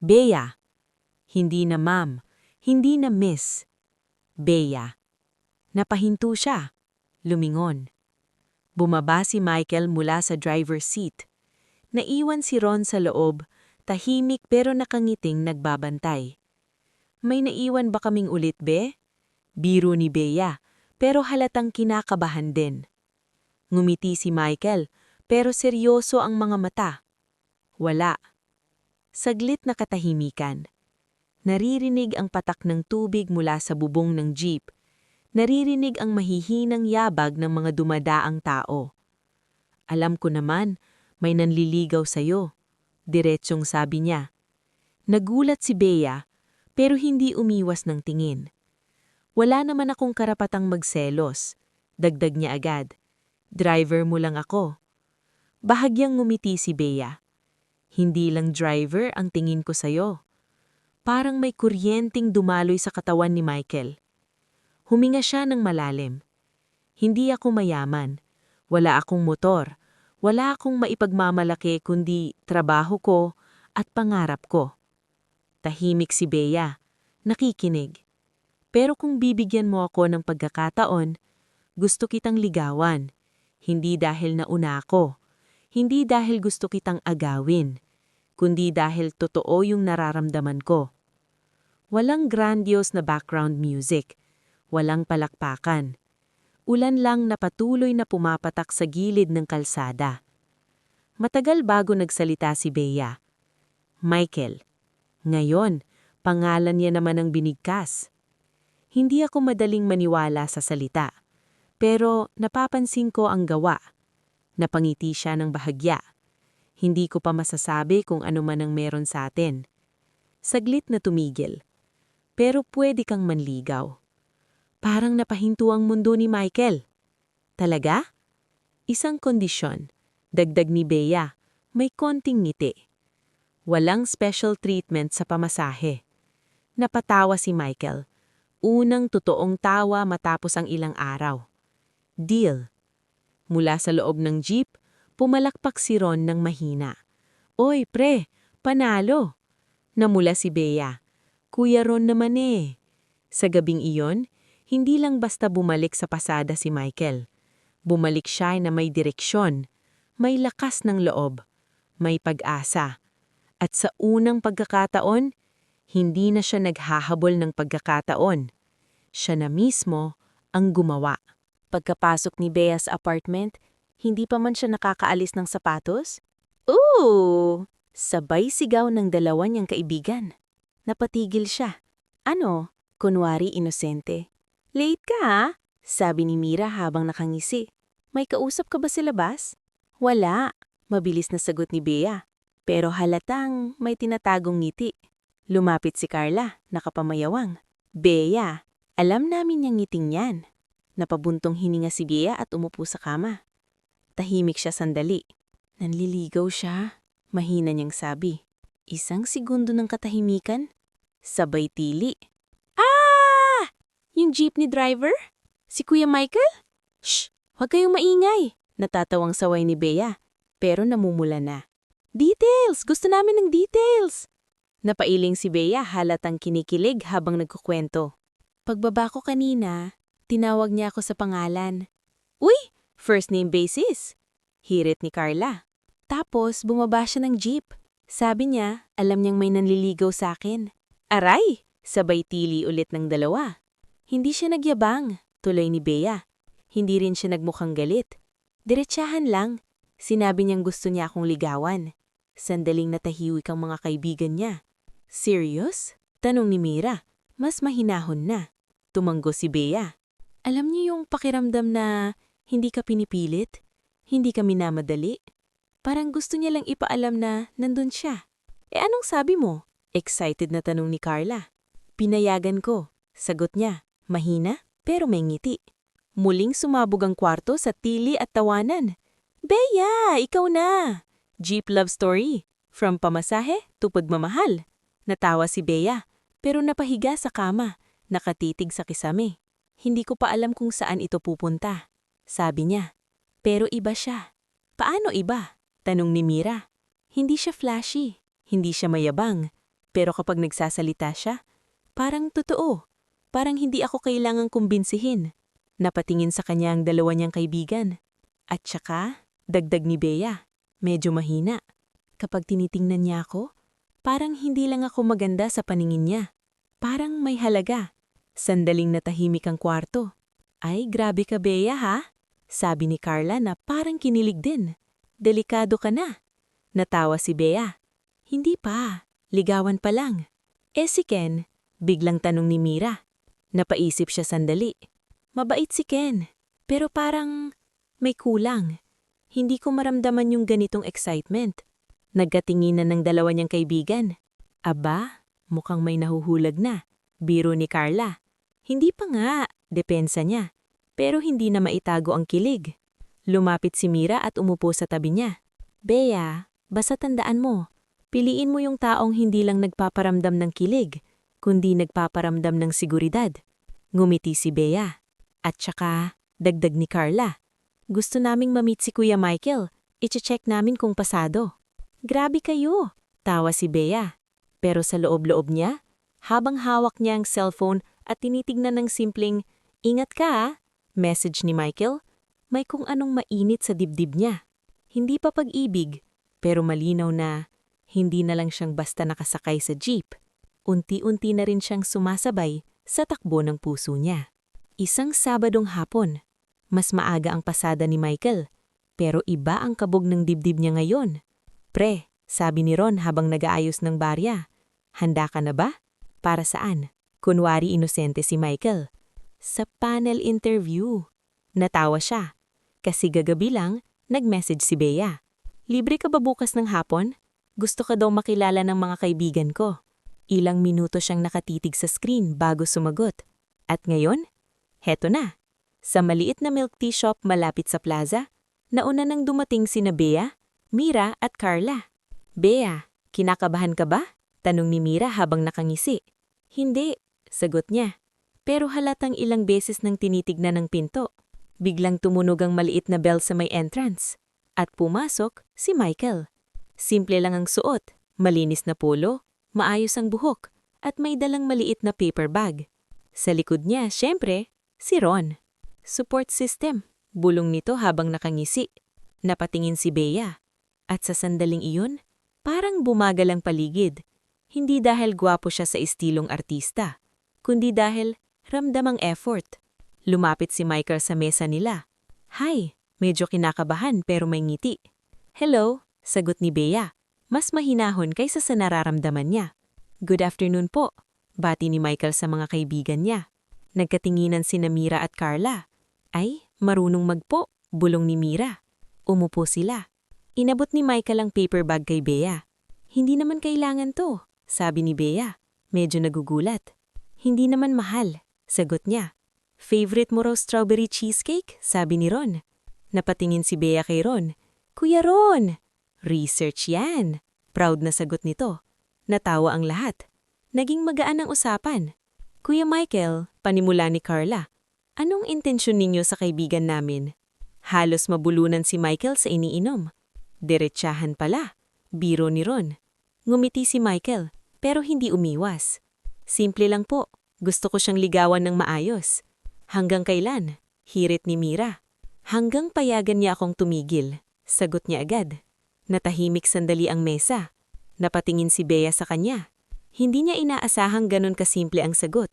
S1: "Bea." Hindi na ma'am, hindi na miss. Bea. Napahinto siya. Lumingon. Bumaba si Michael mula sa driver's seat. Naiwan si Ron sa loob, tahimik pero nakangiting nagbabantay. "May naiwan ba kaming ulit, be?" Biro ni Bea, pero halatang kinakabahan din. Ngumiti si Michael, pero seryoso ang mga mata. "Wala." Saglit na katahimikan. Naririnig ang patak ng tubig mula sa bubong ng jeep. Naririnig ang mahihinang yabag ng mga dumadaang tao. Alam ko naman, may nanliligaw sa'yo. Diretsyong sabi niya. Nagulat si Bea, pero hindi umiwas ng tingin. Wala naman akong karapatang magselos. Dagdag niya agad. Driver mo lang ako. Bahagyang ngumiti si Bea. Hindi lang driver ang tingin ko sa'yo. Parang may kuryenteng dumaloy sa katawan ni Michael. Huminga siya ng malalim. Hindi ako mayaman. Wala akong motor. Wala akong maipagmamalaki kundi trabaho ko at pangarap ko. Tahimik si Bea. Nakikinig. Pero kung bibigyan mo ako ng pagkakataon, gusto kitang ligawan. Hindi dahil nauna ako. Hindi dahil gusto kitang agawin. Kundi dahil totoo yung nararamdaman ko. Walang grandiose na background music. Walang palakpakan. Ulan lang na patuloy na pumapatak sa gilid ng kalsada. Matagal bago nagsalita si Bea. Michael. Ngayon, pangalan niya naman ang binigkas. Hindi ako madaling maniwala sa salita. Pero napapansin ko ang gawa. Napangiti siya ng bahagya. Hindi ko pa masasabi kung ano man ang meron sa atin. Saglit na tumigil. Pero pwede kang manligaw. Parang napahinto ang mundo ni Michael. Talaga? Isang kondisyon. Dagdag ni Bea, may konting ngiti. Walang special treatment sa pamasahe. Napatawa si Michael. Unang totoong tawa matapos ang ilang araw. Deal. Mula sa loob ng jeep, pumalakpak si Ron ng mahina. Oy, pre, panalo. Namula si Bea. Kuya Ron naman eh. Sa gabing iyon, hindi lang basta bumalik sa pasada si Michael. Bumalik siya na may direksyon, may lakas ng loob, may pag-asa. At sa unang pagkakataon, hindi na siya naghahabol ng pagkakataon. Siya na mismo ang gumawa. Pagkapasok ni Bea sa apartment, hindi pa man siya nakakaalis ng sapatos? Ooh! Sabay sigaw ng dalawa niyang kaibigan. Napatigil siya. Ano? Kunwari inosente. Late ka ha? Sabi ni Mira habang nakangisi. May kausap ka ba sa labas? Wala. Mabilis na sagot ni Bea. Pero halatang may tinatagong ngiti. Lumapit si Carla, nakapamayawang. Bea, alam namin niyang ngiting yan. Napabuntong hininga si Bea at umupo sa kama. Tahimik siya sandali. Nanliligaw siya, mahina niyang sabi. Isang segundo ng katahimikan, sabay tili. Ah! Yung jeepney driver? Si Kuya Michael? Shh! Huwag kayong maingay! Natatawang saway ni Bea, pero namumula na. Details! Gusto namin ng details! Napailing si Bea halatang kinikilig habang nagkukwento. Pagbaba ko kanina, tinawag niya ako sa pangalan. Uy! First name basis! Hirit ni Carla. Tapos bumaba siya ng jeep. Sabi niya, alam niyang may nanliligaw sa akin. Aray! Sabay tili ulit ng dalawa. Hindi siya nagyabang, tuloy ni Bea. Hindi rin siya nagmukhang galit. Diretsahan lang. Sinabi niyang gusto niya akong ligawan. Sandaling natahiwik ang mga kaibigan niya. Serious? Tanong ni Mira. Mas mahinahon na. Tumanggo si Bea. Alam niyo yung pakiramdam na hindi ka pinipilit? Hindi ka minamadali? Parang gusto niya lang ipaalam na nandun siya. Anong sabi mo? Excited na tanong ni Carla. Pinayagan ko. Sagot niya. Mahina, pero may ngiti. Muling sumabog ang kwarto sa tili at tawanan. Bea, ikaw na! Jeep love story. From pamasahe to pagmamahal. Natawa si Bea, pero napahiga sa kama, nakatitig sa kisame. Hindi ko pa alam kung saan ito pupunta. Sabi niya. Pero iba siya. Paano iba? Tanong ni Mira. Hindi siya flashy. Hindi siya mayabang. Pero kapag nagsasalita siya, parang totoo. Parang hindi ako kailangang kumbinsihin. Napatingin sa kanya ang dalawa niyang kaibigan. At saka, dagdag ni Bea, medyo mahina. Kapag tinitingnan niya ako, parang hindi lang ako maganda sa paningin niya. Parang may halaga. Sandaling natahimik ang kwarto. Ay, grabe ka Bea ha? Sabi ni Carla na parang kinilig din. Delikado ka na. Natawa si Bea. Hindi pa, ligawan pa lang. Si Ken, biglang tanong ni Mira. Napaisip siya sandali. Mabait si Ken, pero parang may kulang. Hindi ko maramdaman yung ganitong excitement. Nagkatinginan ng dalawa niyang kaibigan. Aba, mukhang may nahuhulag na. Biro ni Carla. Hindi pa nga, depensa niya. Pero hindi na maitago ang kilig. Lumapit si Mira at umupo sa tabi niya. Bea, basta tandaan mo, piliin mo yung taong hindi lang nagpaparamdam ng kilig, kundi nagpaparamdam ng seguridad. Ngumiti si Bea. At saka, dagdag ni Carla. Gusto naming ma-meet si Kuya Michael. Iche-check namin kung pasado. Grabe kayo, tawa si Bea. Pero sa loob-loob niya, habang hawak niya ang cellphone at tinitignan ng simpleng, "Ingat ka ah," message ni Michael, may kung anong mainit sa dibdib niya. Hindi pa pag-ibig, pero malinaw na hindi na lang siyang basta nakasakay sa jeep. Unti-unti na rin siyang sumasabay sa takbo ng puso niya. Isang Sabadong hapon, mas maaga ang pasada ni Michael, pero iba ang kabog ng dibdib niya ngayon. Pre, sabi ni Ron habang nag-aayos ng barya. Handa ka na ba? Para saan? Kunwari inosente si Michael. Sa panel interview. Natawa siya. Kasi gagabi lang, nag-message si Bea. Libre ka ba bukas ng hapon? Gusto ka daw makilala ng mga kaibigan ko. Ilang minuto siyang nakatitig sa screen bago sumagot. At ngayon, heto na. Sa maliit na milk tea shop malapit sa plaza, nauna nang dumating sina Bea, Mira at Carla. Bea, kinakabahan ka ba? Tanong ni Mira habang nakangisi. Hindi, sagot niya. Pero halatang ilang beses nang tinitignan ng pinto. Biglang tumunog ang maliit na bell sa may entrance. At pumasok si Michael. Simple lang ang suot, malinis na polo, maayos ang buhok, at may dalang maliit na paper bag. Sa likod niya, syempre, si Ron. Support system, bulong nito habang nakangisi. Napatingin si Bea. At sa sandaling iyon, parang bumagal ang paligid. Hindi dahil gwapo siya sa estilong artista, kundi dahil ramdam ang effort. Lumapit si Michael sa mesa nila. Hi, medyo kinakabahan pero may ngiti. Hello, sagot ni Bea. Mas mahinahon kaysa sa nararamdaman niya. Good afternoon po, bati ni Michael sa mga kaibigan niya. Nagkatinginan sina Mira at Carla. Ay, marunong magpo, bulong ni Mira. Umupo sila. Inabot ni Michael ang paper bag kay Bea. Hindi naman kailangan to, sabi ni Bea. Medyo nagugulat. Hindi naman mahal, sagot niya. Favorite mo raw strawberry cheesecake, sabi ni Ron. Napatingin si Bea kay Ron. Kuya Ron! Research yan. Proud na sagot nito. Natawa ang lahat. Naging magaan ang usapan. Kuya Michael, panimula ni Carla. Anong intensyon ninyo sa kaibigan namin? Halos mabulunan si Michael sa iniinom. Diretsahan pala. Biro ni Ron. Ngumiti si Michael, pero hindi umiwas. Simple lang po. Gusto ko siyang ligawan ng maayos. Hanggang kailan? Hirit ni Mira. Hanggang payagan niya akong tumigil. Sagot niya agad. Natahimik sandali ang mesa. Napatingin si Bea sa kanya. Hindi niya inaasahang ganun kasimple ang sagot.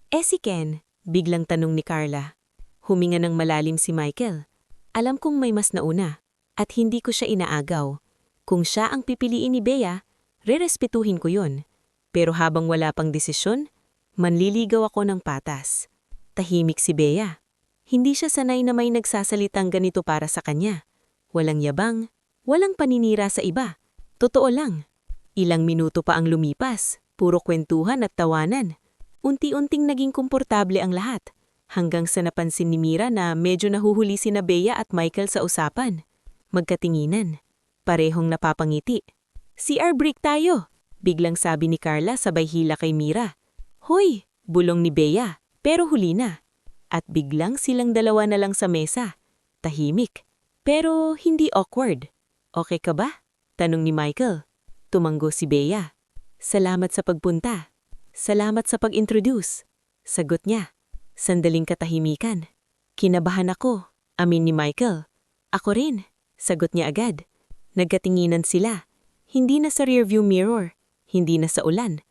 S1: Si Ken? Biglang tanong ni Carla. Huminga ng malalim si Michael. Alam kong may mas nauna. At hindi ko siya inaagaw. Kung siya ang pipiliin ni Bea, rerespetuhin ko yun. Pero habang wala pang desisyon, manliligaw ako ng patas. Tahimik si Bea. Hindi siya sanay na may nagsasalitang ganito para sa kanya. Walang yabang, walang paninira sa iba. Totoo lang. Ilang minuto pa ang lumipas, puro kwentuhan at tawanan. Unti-unting naging komportable ang lahat. Hanggang sa napansin ni Mira na medyo nahuhuli sina Bea at Michael sa usapan. Magkatinginan. Parehong napapangiti. CR break tayo, biglang sabi ni Carla sabay hila kay Mira. Hoy, bulong ni Bea, pero huli na. At biglang silang dalawa na lang sa mesa. Tahimik, pero hindi awkward. Okay ka ba? Tanong ni Michael. Tumanggo si Bea. Salamat sa pagpunta. Salamat sa pag-introduce. Sagot niya. Sandaling katahimikan. Kinabahan ako, amin ni Michael. Ako rin. Sagot niya agad. Nagkatinginan sila. Hindi na sa rearview mirror, hindi na sa ulan,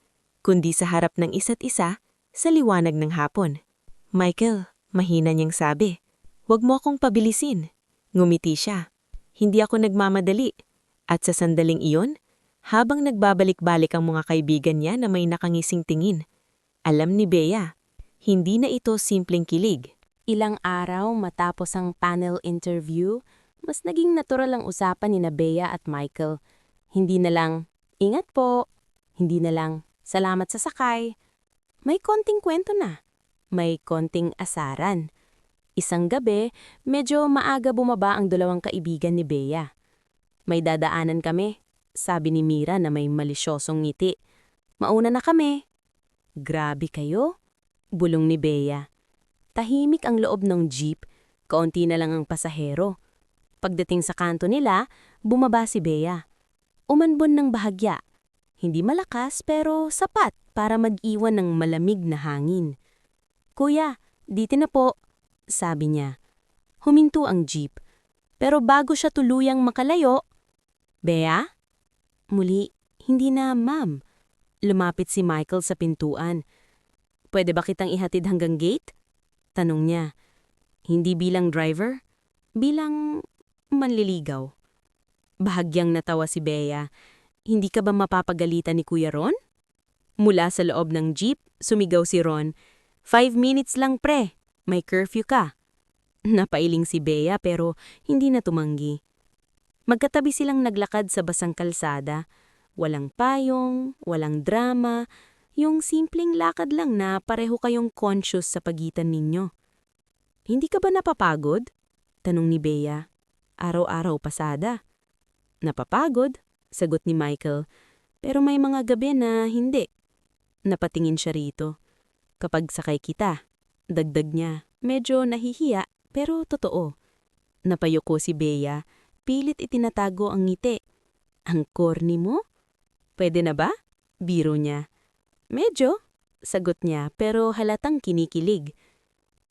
S1: kundi sa harap ng isa't isa sa liwanag ng hapon. Michael, mahina niyang sabi. Huwag mo akong pabilisin. Ngumiti siya. Hindi ako nagmamadali. At sa sandaling iyon, habang nagbabalik-balik ang mga kaibigan niya na may nakangising tingin, alam ni Bea, hindi na ito simpleng kilig. Ilang araw matapos ang panel interview, mas naging natural ang usapan ni Bea at Michael. Hindi na lang, "Ingat po." Hindi na lang, "Salamat sa sakay." May konting kwento na. May konting asaran. Isang gabi, medyo maaga bumaba ang dalawang kaibigan ni Bea. "May dadaanan kami," sabi ni Mira na may malisyosong ngiti. "Mauna na kami." "Grabe kayo," bulong ni Bea. Tahimik ang loob ng jeep, kaunti na lang ang pasahero. Pagdating sa kanto nila, bumaba si Bea. Umanbon ng bahagya. Hindi malakas pero sapat para mag-iwan ng malamig na hangin. "Kuya, dito na po," sabi niya. Huminto ang jeep. Pero bago siya tuluyang makalayo, "Bea?" Muli, "Hindi na, ma'am." Lumapit si Michael sa pintuan. "Pwede ba kitang ihatid hanggang gate?" Tanong niya. Hindi bilang driver, bilang manliligaw. Bahagyang natawa si Bea. "Hindi ka ba mapapagalitan ni Kuya Ron?" Mula sa loob ng jeep, sumigaw si Ron. 5 minutes lang pre, may curfew ka." Napailing si Bea pero hindi na tumanggi. Magkatabi silang naglakad sa basang kalsada. Walang payong, walang drama, yung simpleng lakad lang na pareho kayong conscious sa pagitan ninyo. "Hindi ka ba napapagod?" tanong ni Bea. "Araw-araw pasada." "Napapagod," sagot ni Michael. "Pero may mga gabi na hindi." Napatingin siya rito. "Kapag sakay kita," dagdag niya, medyo nahihiya pero totoo. Napayuko si Bea, pilit itinatago ang ngiti. "Ang corny mo? Pwede na ba?" Biro niya. "Medyo," sagot niya pero halatang kinikilig.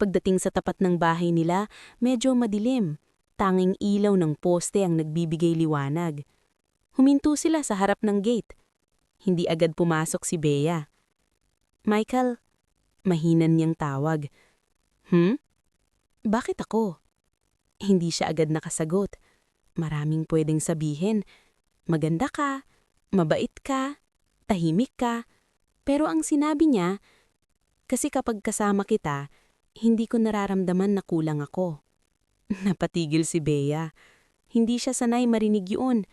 S1: Pagdating sa tapat ng bahay nila, medyo madilim. Tanging ilaw ng poste ang nagbibigay liwanag. Huminto sila sa harap ng gate. Hindi agad pumasok si Bea. "Michael," mahinan niyang tawag. "Bakit ako?" Hindi siya agad nakasagot. Maraming pwedeng sabihin. Maganda ka, mabait ka, tahimik ka. Pero ang sinabi niya, "Kasi kapag kasama kita, hindi ko nararamdaman na kulang ako." Napatigil si Bea. Hindi siya sanay marinig yun.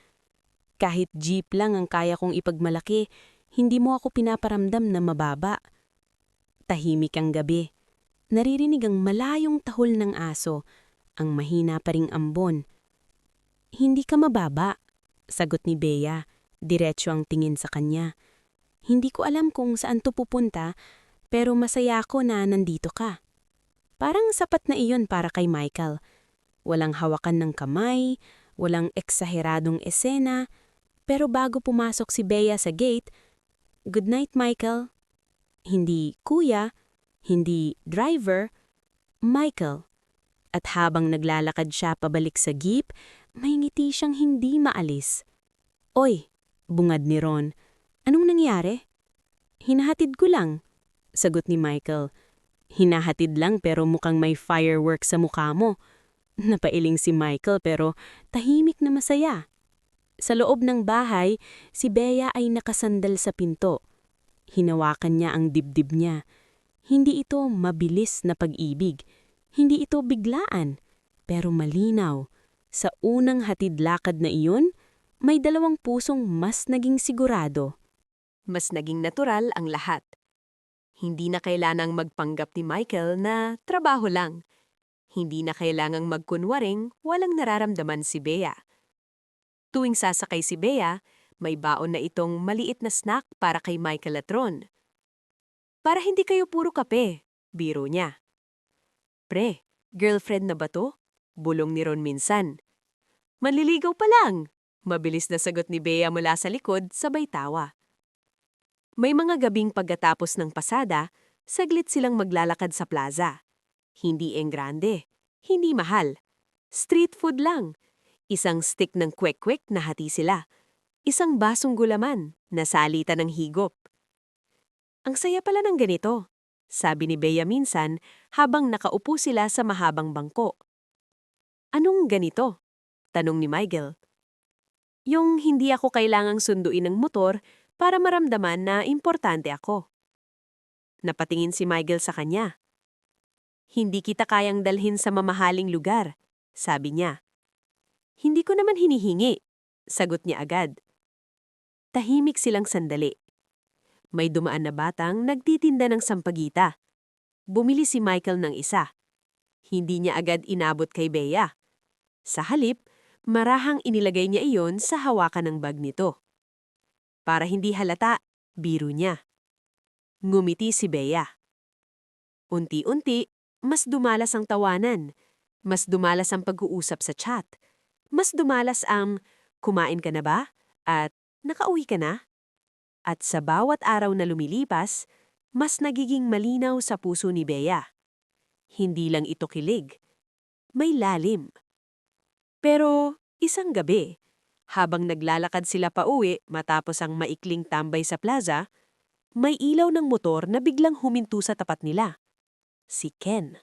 S1: "Kahit jeep lang ang kaya kong ipagmalaki, hindi mo ako pinaparamdam na mababa." Tahimik ang gabi. Naririnig ang malayong tahol ng aso, ang mahina pa ring ambon. "Hindi ka mababa," sagot ni Bea. Diretso ang tingin sa kanya. "Hindi ko alam kung saan to pupunta, pero masaya ako na nandito ka." Parang sapat na iyon para kay Michael. Walang hawakan ng kamay, walang eksaheradong esena, pero bago pumasok si Bea sa gate, "Good night, Michael." Hindi kuya, hindi driver, Michael. At habang naglalakad siya pabalik sa jeep, may ngiti siyang hindi maalis. "Oy," bungad ni Ron. "Anong nangyari?" "Hinahatid ko lang," sagot ni Michael. "Hinahatid lang pero mukhang may fireworks sa mukha mo." Napailing si Michael pero tahimik na masaya. Sa loob ng bahay, si Bea ay nakasandal sa pinto. Hinawakan niya ang dibdib niya. Hindi ito mabilis na pag-ibig. Hindi ito biglaan. Pero malinaw. Sa unang hatid lakad na iyon, may dalawang pusong mas naging sigurado. Mas naging natural ang lahat. Hindi na kailangang magpanggap ni Michael na trabaho lang. Hindi na kailangang magkunwaring walang nararamdaman si Bea. Tuwing sasakay si Bea, may baon na itong maliit na snack para kay Michael at Ron. "Para hindi kayo puro kape," biro niya. "Pre, girlfriend na ba to?" bulong ni Ron minsan. "Manliligaw pa lang," mabilis na sagot ni Bea mula sa likod, sabay tawa. May mga gabing pagkatapos ng pasada, saglit silang maglalakad sa plaza. Hindi enggrande, hindi mahal. Street food lang. Isang stick ng kwek-kwek na hati sila. Isang basong gulaman na salitan ng higop. "Ang saya pala ng ganito," sabi ni Bea minsan habang nakaupo sila sa mahabang bangko. "Anong ganito?" tanong ni Michael. "Yung hindi ako kailangang sunduin ng motor para maramdaman na importante ako." Napatingin si Michael sa kanya. Hindi kita kayang dalhin sa mamahaling lugar, sabi niya. Hindi ko naman hinihingi, sagot niya agad. Tahimik silang sandali. May dumaan na batang nagtitinda ng sampagita. Bumili si Michael ng isa. Hindi niya agad inabot kay Bea. Sa halip, marahang inilagay niya iyon sa hawakan ng bag nito. Para hindi halata, biro niya. Ngumiti si Bea. Unti-unti, mas dumalas ang tawanan. Mas dumalas ang pag-uusap sa chat. Mas dumalas ang, kumain ka na ba? At, nakauwi ka na? At sa bawat araw na lumilipas, mas nagiging malinaw sa puso ni Bea. Hindi lang ito kilig. May lalim. Pero, isang gabi, habang naglalakad sila pauwi matapos ang maikling tambay sa plaza, may ilaw ng motor na biglang huminto sa tapat nila. Si Ken.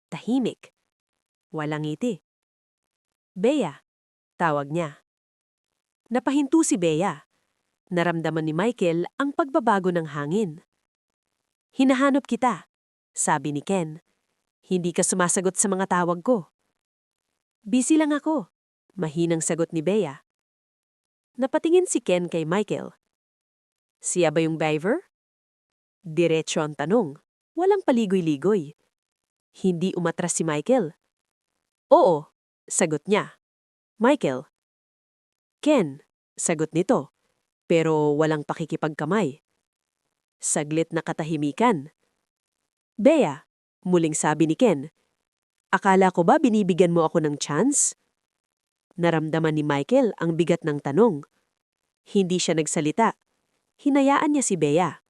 S1: Tahimik. Walang ngiti. Bea, tawag niya. Napahinto si Bea. Naramdaman ni Michael ang pagbabago ng hangin. Hinahanap kita, sabi ni Ken. Hindi ka sumasagot sa mga tawag ko. Busy lang ako, mahinang sagot ni Bea. Napatingin si Ken kay Michael. Siya ba yung driver? Diretso ang tanong, walang paligoy-ligoy. Hindi umatras si Michael. Oo, sagot niya. Michael. Ken, sagot nito, pero walang pakikipagkamay. Saglit na katahimikan. Bea, muling sabi ni Ken, akala ko ba binibigyan mo ako ng chance? Naramdaman ni Michael ang bigat ng tanong. Hindi siya nagsalita. Hinayaan niya si Bea.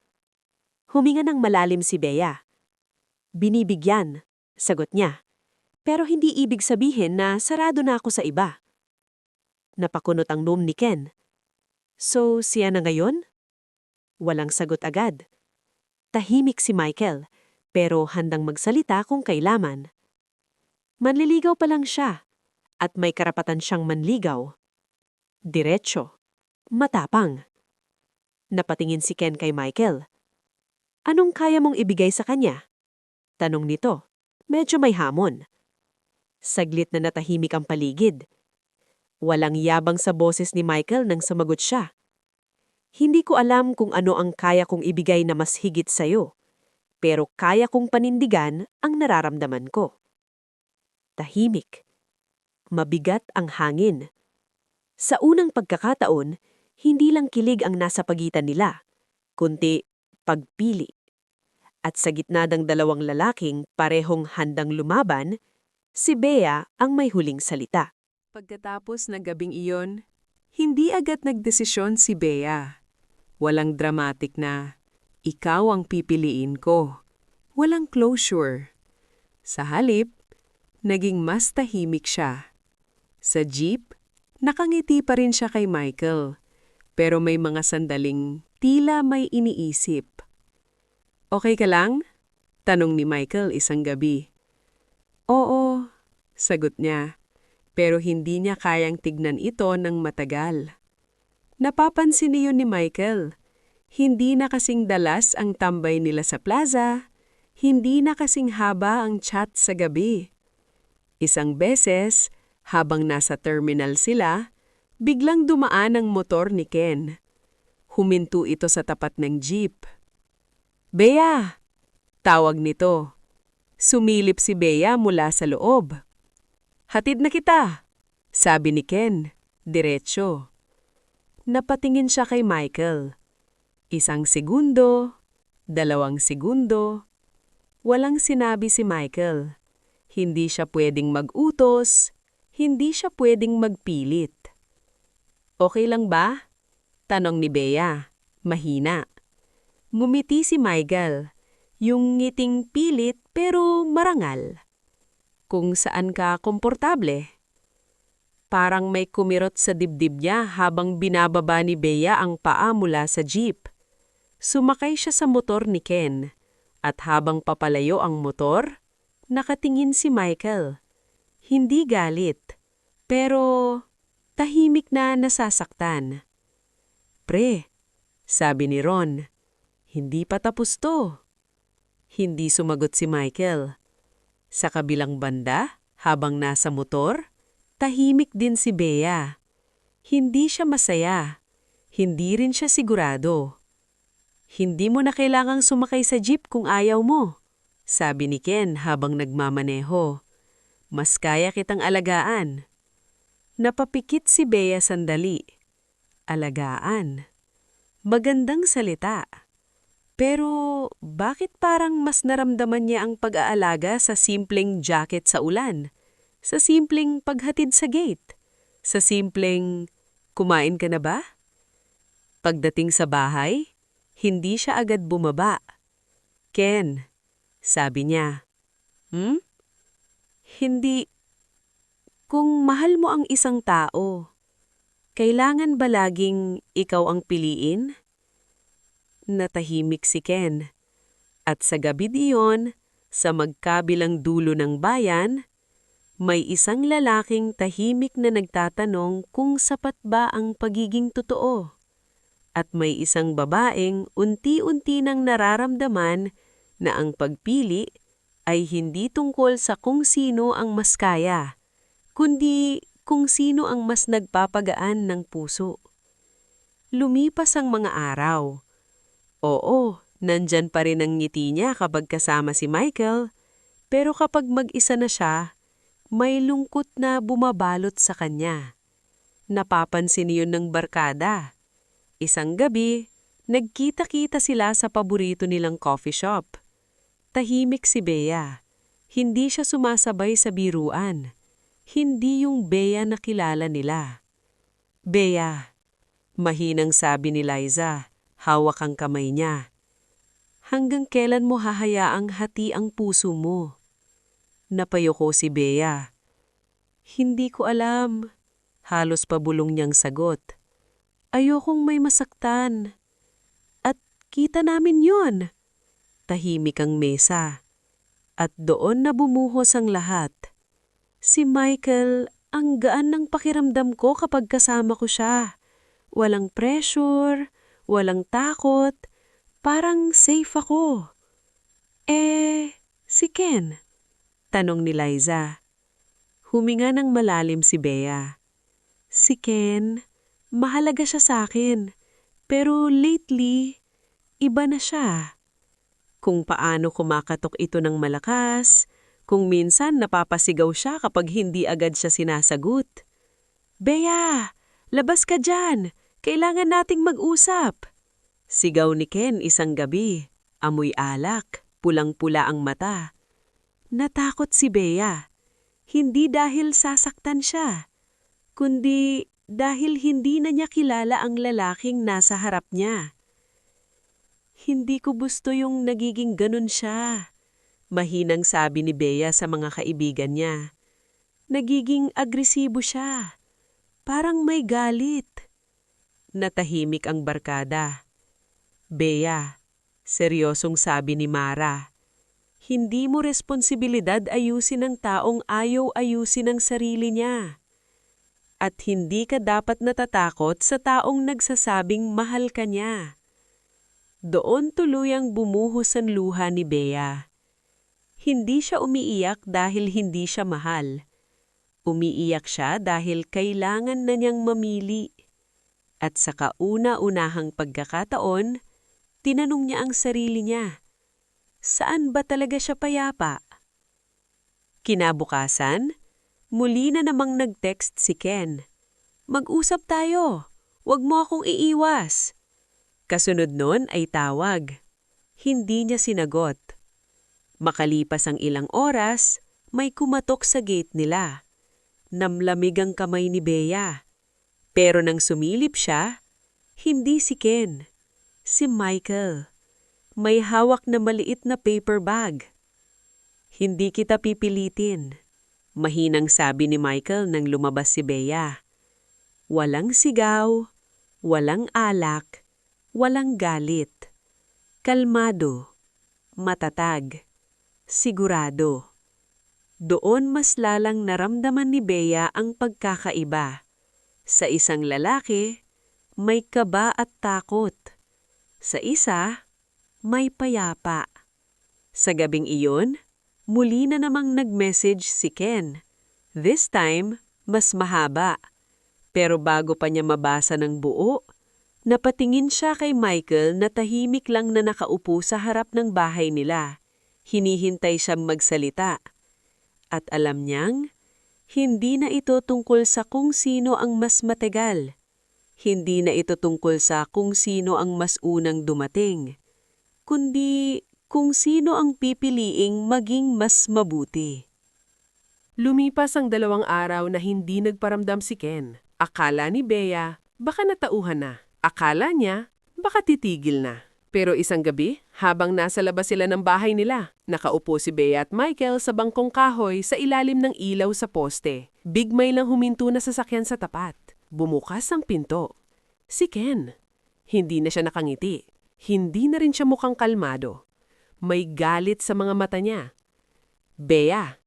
S1: Huminga ng malalim si Bea. Binibigyan, sagot niya. Pero hindi ibig sabihin na sarado na ako sa iba. Napakunot ang nome ni Ken. So, siya na ngayon? Walang sagot agad. Tahimik si Michael, pero handang magsalita kung kailaman. Manliligaw pa lang siya, at may karapatan siyang manligaw. Diretso. Matapang. Napatingin si Ken kay Michael. Anong kaya mong ibigay sa kanya? Tanong nito. Medyo may hamon. Saglit na natahimik ang paligid. Walang yabang sa boses ni Michael nang sumagot siya. Hindi ko alam kung ano ang kaya kong ibigay na mas higit sa'yo, pero kaya kong panindigan ang nararamdaman ko. Tahimik. Mabigat ang hangin. Sa unang pagkakataon, hindi lang kilig ang nasa pagitan nila, kundi pagpili. At sa gitna ng dalawang lalaking parehong handang lumaban, si Bea ang may huling salita. Pagkatapos ng gabing iyon, hindi agad nagdesisyon si Bea. Walang dramatic na, ikaw ang pipiliin ko. Walang closure. Sa halip, naging mas tahimik siya. Sa jeep, nakangiti pa rin siya kay Michael, pero may mga sandaling tila may iniisip. Okay ka lang? Tanong ni Michael isang gabi. Oo, sagot niya. Pero hindi niya kayang tignan ito ng matagal. Napapansin niyo ni Michael, hindi na kasing dalas ang tambay nila sa plaza, hindi na kasing haba ang chat sa gabi. Isang beses, habang nasa terminal sila, biglang dumaan ang motor ni Ken. Huminto ito sa tapat ng jeep. Bea! Tawag nito. Sumilip si Bea mula sa loob. Hatid na kita, sabi ni Ken, diretso. Napatingin siya kay Michael. 1 segundo, 2 segundo. Walang sinabi si Michael. Hindi siya pwedeng mag-utos, hindi siya pwedeng magpilit. Okay lang ba? Tanong ni Bea, mahina. Ngumiti si Michael, yung ngiting pilit pero marangal. Kung saan ka komportable. Parang may kumirot sa dibdib niya habang binababa ni Bea ang paa mula sa jeep. Sumakay siya sa motor ni Ken, at habang papalayo ang motor, nakatingin si Michael. Hindi galit, pero tahimik na nasasaktan. Pre, sabi ni Ron, hindi pa tapos to. Hindi sumagot si Michael.
S2: Sa kabilang banda, habang nasa motor, tahimik din si Bea. Hindi siya masaya. Hindi rin siya sigurado. "Hindi mo na kailangang sumakay sa jeep kung ayaw mo," sabi ni Ken habang nagmamaneho. "Mas kaya kitang alagaan." Napapikit si Bea sandali. Alagaan. Magandang salita. Pero bakit parang mas naramdaman niya ang pag-aalaga sa simpleng jacket sa ulan? Sa simpleng paghatid sa gate? Sa simpleng, "Kumain ka na ba?" Pagdating sa bahay, hindi siya agad bumaba. "Ken," sabi niya. "Hmm? Hindi. Kung mahal mo ang isang tao, kailangan ba laging ikaw ang piliin?" Natahimik si Ken. At sa gabi diyon, sa magkabilang dulo ng bayan, may isang lalaking tahimik na nagtatanong kung sapat ba ang pagiging totoo. At may isang babaeng unti-unti nang nararamdaman na ang pagpili ay hindi tungkol sa kung sino ang mas kaya, kundi kung sino ang mas nagpapagaan ng puso. Lumipas ang mga araw. Oo, nandyan pa rin ang ngiti niya kapag kasama si Michael, pero kapag mag-isa na siya, may lungkot na bumabalot sa kanya. Napapansin yun ng barkada. Isang gabi, nagkita-kita sila sa paborito nilang coffee shop. Tahimik si Bea. Hindi siya sumasabay sa biruan. Hindi yung Bea na kilala nila. "Bea," mahinang sabi ni Liza, hawak ang kamay niya. "Hanggang kailan mo hahayaang hati ang puso mo?" Napayuko si Bea. "Hindi ko alam." Halos pabulong niyang sagot. "Ayokong may masaktan." "At kita namin yun." Tahimik ang mesa. At doon na bumuhos ang lahat. "Si Michael, ang gaan ng pakiramdam ko kapag kasama ko siya. Walang pressure, walang takot, parang safe ako." Si Ken?" tanong ni Liza. Huminga ng malalim si Bea. "Si Ken, mahalaga siya sa akin, pero lately, iba na siya." Kung paano kumakatok ito ng malakas, kung minsan napapasigaw siya kapag hindi agad siya sinasagot. "Bea, labas ka dyan! Kailangan nating mag-usap!" Sigaw ni Ken isang gabi. Amoy alak, pulang-pula ang mata. Natakot si Bea. Hindi dahil sasaktan siya, kundi dahil hindi na niya kilala ang lalaking nasa harap niya. "Hindi ko gusto yung nagiging ganun siya," mahinang sabi ni Bea sa mga kaibigan niya. "Nagiging agresibo siya. Parang may galit." Natahimik ang barkada. "Bea," seryosong sabi ni Mara, "hindi mo responsibilidad ayusin ang taong ayaw ayusin ang sarili niya. At hindi ka dapat natatakot sa taong nagsasabing mahal ka niya." Doon tuluyang bumuhos ang luha ni Bea. Hindi siya umiiyak dahil hindi siya mahal. Umiiyak siya dahil kailangan na niyang mamili. At sa kauna-unahang pagkakataon, tinanong niya ang sarili niya, saan ba talaga siya payapa? Kinabukasan, muli na namang nag-text si Ken. "Mag-usap tayo. Huwag mo akong iiwas." Kasunod nun ay tawag. Hindi niya sinagot. Makalipas ang ilang oras, may kumatok sa gate nila. Namlamig ang kamay ni Bea. Pero nang sumilip siya, hindi si Ken, si Michael. May hawak na maliit na paper bag. "Hindi kita pipilitin," mahinang sabi ni Michael nang lumabas si Bea. Walang sigaw, walang alak, walang galit. Kalmado, matatag, sigurado. Doon mas lalang naramdaman ni Bea ang pagkakaiba. Sa isang lalaki, may kaba at takot. Sa isa, may payapa. Sa gabing iyon, Muli na namang nag-message si Ken. This time, mas mahaba. Pero bago pa niya mabasa ng buo, napatingin siya kay Michael na tahimik lang na nakaupo sa harap ng bahay nila. Hinihintay siyang magsalita. At alam niyang, hindi na ito tungkol sa kung sino ang mas matagal. Hindi na ito tungkol sa kung sino ang mas unang dumating. Kundi kung sino ang pipiliing maging mas mabuti.
S3: Lumipas ang 2 araw na hindi nagparamdam si Ken. Akala ni Bea, baka natauhan na. Akala niya, baka titigil na. Pero isang gabi, habang nasa labas sila ng bahay nila, nakaupo si Bea at Michael sa bangkong kahoy sa ilalim ng ilaw sa poste. Bigmay lang huminto na sasakyan sa tapat. Bumukas ang pinto. Si Ken. Hindi na siya nakangiti. Hindi na rin siya mukhang kalmado. May galit sa mga mata niya. Bea.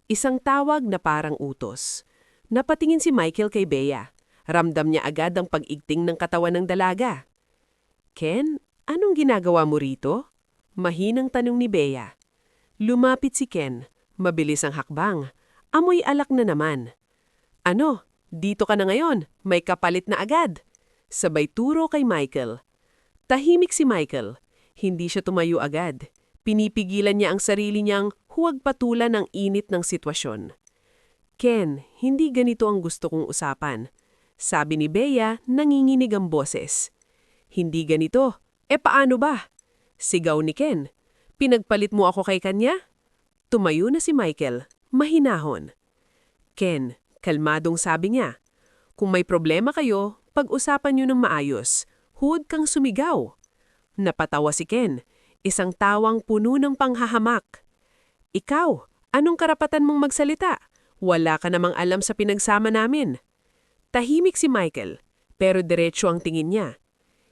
S3: Isang tawag na parang utos. Napatingin si Michael kay Bea. Ramdam niya agad ang pag-igting ng katawan ng dalaga. Ken, anong ginagawa mo rito? Mahinang tanong ni Bea. Lumapit si Ken. Mabilis ang hakbang. Amoy alak na naman. Ano? Dito ka na ngayon. May kapalit na agad. Sabay turo kay Michael. Tahimik si Michael. Hindi siya tumayo agad. Pinipigilan niya ang sarili niyang huwag patulan ng init ng sitwasyon. Ken, hindi ganito ang gusto kong usapan. Sabi ni Bea, nanginginig ang boses. Hindi ganito. Paano ba? Sigaw ni Ken. Pinagpalit mo ako kay kanya? Tumayo na si Michael, mahinahon. Ken, kalmadong sabi niya. Kung may problema kayo, pag-usapan niyo ng maayos. Huwag kang sumigaw. Napatawa si Ken, isang tawang puno ng panghahamak. Ikaw, anong karapatan mong magsalita? Wala ka namang alam sa pinagsama namin. Tahimik si Michael, pero diretso ang tingin niya.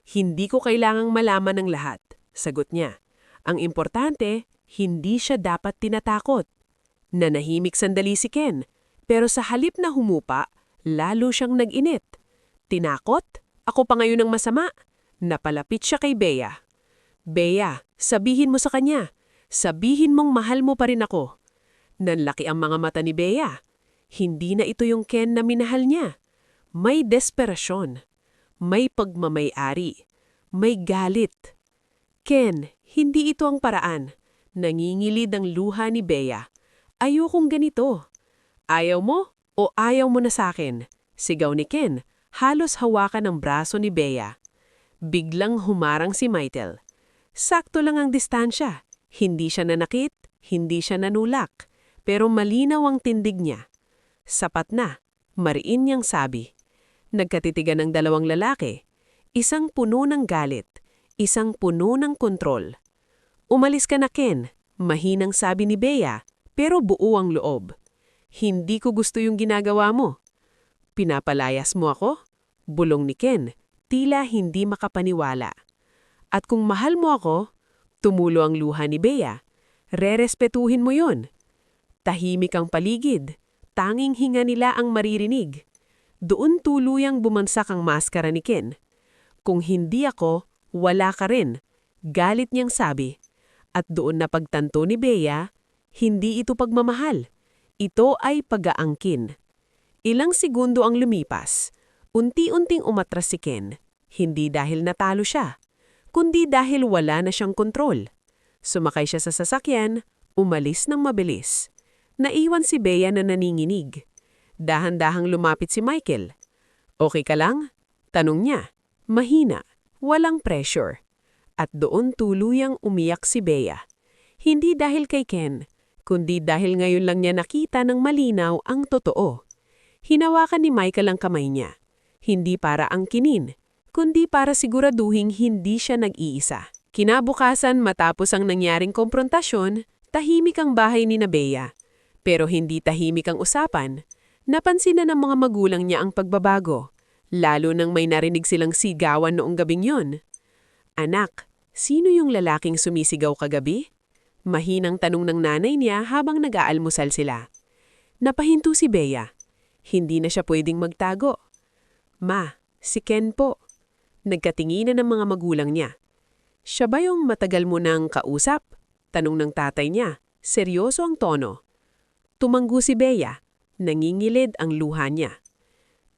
S3: Hindi ko kailangang malaman ng lahat, sagot niya. Ang importante, hindi siya dapat tinatakot. Nanahimik sandali si Ken, pero sa halip na humupa, lalo siyang nag-init. Tinakot? Ako pa ngayon ang masama? Napalapit siya kay Bea. Bea, sabihin mo sa kanya. Sabihin mong mahal mo pa rin ako. Nanlaki ang mga mata ni Bea. Hindi na ito yung Ken na minahal niya. May desperasyon. May pagmamay-ari. May galit. Ken, hindi ito ang paraan. Nangingilid ang luha ni Bea. Ayokong ganito. Ayaw mo o ayaw mo na sa akin? Sigaw ni Ken. Halos hawakan ang braso ni Bea. Biglang humarang si Michael. Sakto lang ang distansya. Hindi siya nanakit, hindi siya nanulak. Pero malinaw ang tindig niya. Sapat na, mariin niyang sabi. Nagkatitigan ng 2 lalaki. Isang puno ng galit, isang puno ng kontrol. Umalis ka na, Ken, mahinang sabi ni Bea, pero buo ang loob. Hindi ko gusto yung ginagawa mo. Pinapalayas mo ako? Bulong ni Ken, tila hindi makapaniwala. At kung mahal mo ako, tumulo ang luha ni Bea, rerespetuhin mo yon. Tahimik ang paligid, tanging hinga nila ang maririnig. Doon tuluyang bumansak ang maskara ni Ken. Kung hindi ako, wala ka rin, galit niyang sabi. At doon na pagtanto ni Bea, hindi ito pagmamahal. Ito ay pag-aangkin. Ilang segundo ang lumipas. Unti-unting umatras si Ken. Hindi dahil natalo siya, kundi dahil wala na siyang kontrol. Sumakay siya sa sasakyan, umalis ng mabilis. Naiwan si Bea na naninginig. Dahan-dahang lumapit si Michael. Okay ka lang? Tanong niya. Mahina, walang pressure. At doon tuluyang umiyak si Bea. Hindi dahil kay Ken, kundi dahil ngayon lang niya nakita ng malinaw ang totoo. Hinawakan ni Michael ang kamay niya. Hindi para angkinin, kundi para siguraduhing hindi siya nag-iisa. Kinabukasan matapos ang nangyaring komprontasyon, tahimik ang bahay ni Bea. Pero hindi tahimik ang usapan. Napansin na ng mga magulang niya ang pagbabago, lalo nang may narinig silang sigawan noong gabing yon. Anak, sino yung lalaking sumisigaw kagabi? Mahinang tanong ng nanay niya habang nag-aalmusal sila. Napahinto si Bea. Hindi na siya pwedeng magtago. Ma, si Ken po. Nagkatinginan ng mga magulang niya. Siya ba yung matagal mo nang kausap? Tanong ng tatay niya.
S2: Seryoso ang tono. Tumanggo si Bea. Nangingilid ang luha niya.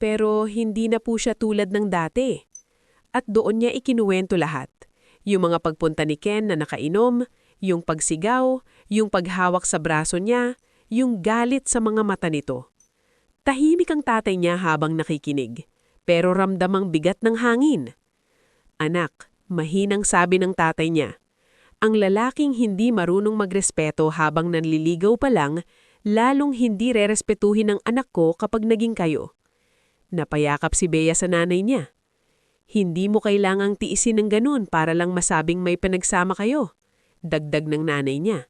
S2: Pero hindi na po siya tulad ng dati. At doon niya ikinuwento lahat. Yung mga pagpunta ni Ken na nakainom, yung pagsigaw, yung paghawak sa braso niya, yung galit sa mga mata nito. Tahimik ang tatay niya habang nakikinig, pero ramdamang bigat ng hangin. Anak, mahinang sabi ng tatay niya. Ang lalaking hindi marunong magrespeto habang nanliligaw pa lang, lalong hindi rerespetuhin ng anak ko kapag naging kayo. Napayakap si Bea sa nanay niya. Hindi mo kailangang tiisin ng ganun para lang masabing may panagsama kayo. Dagdag ng nanay niya.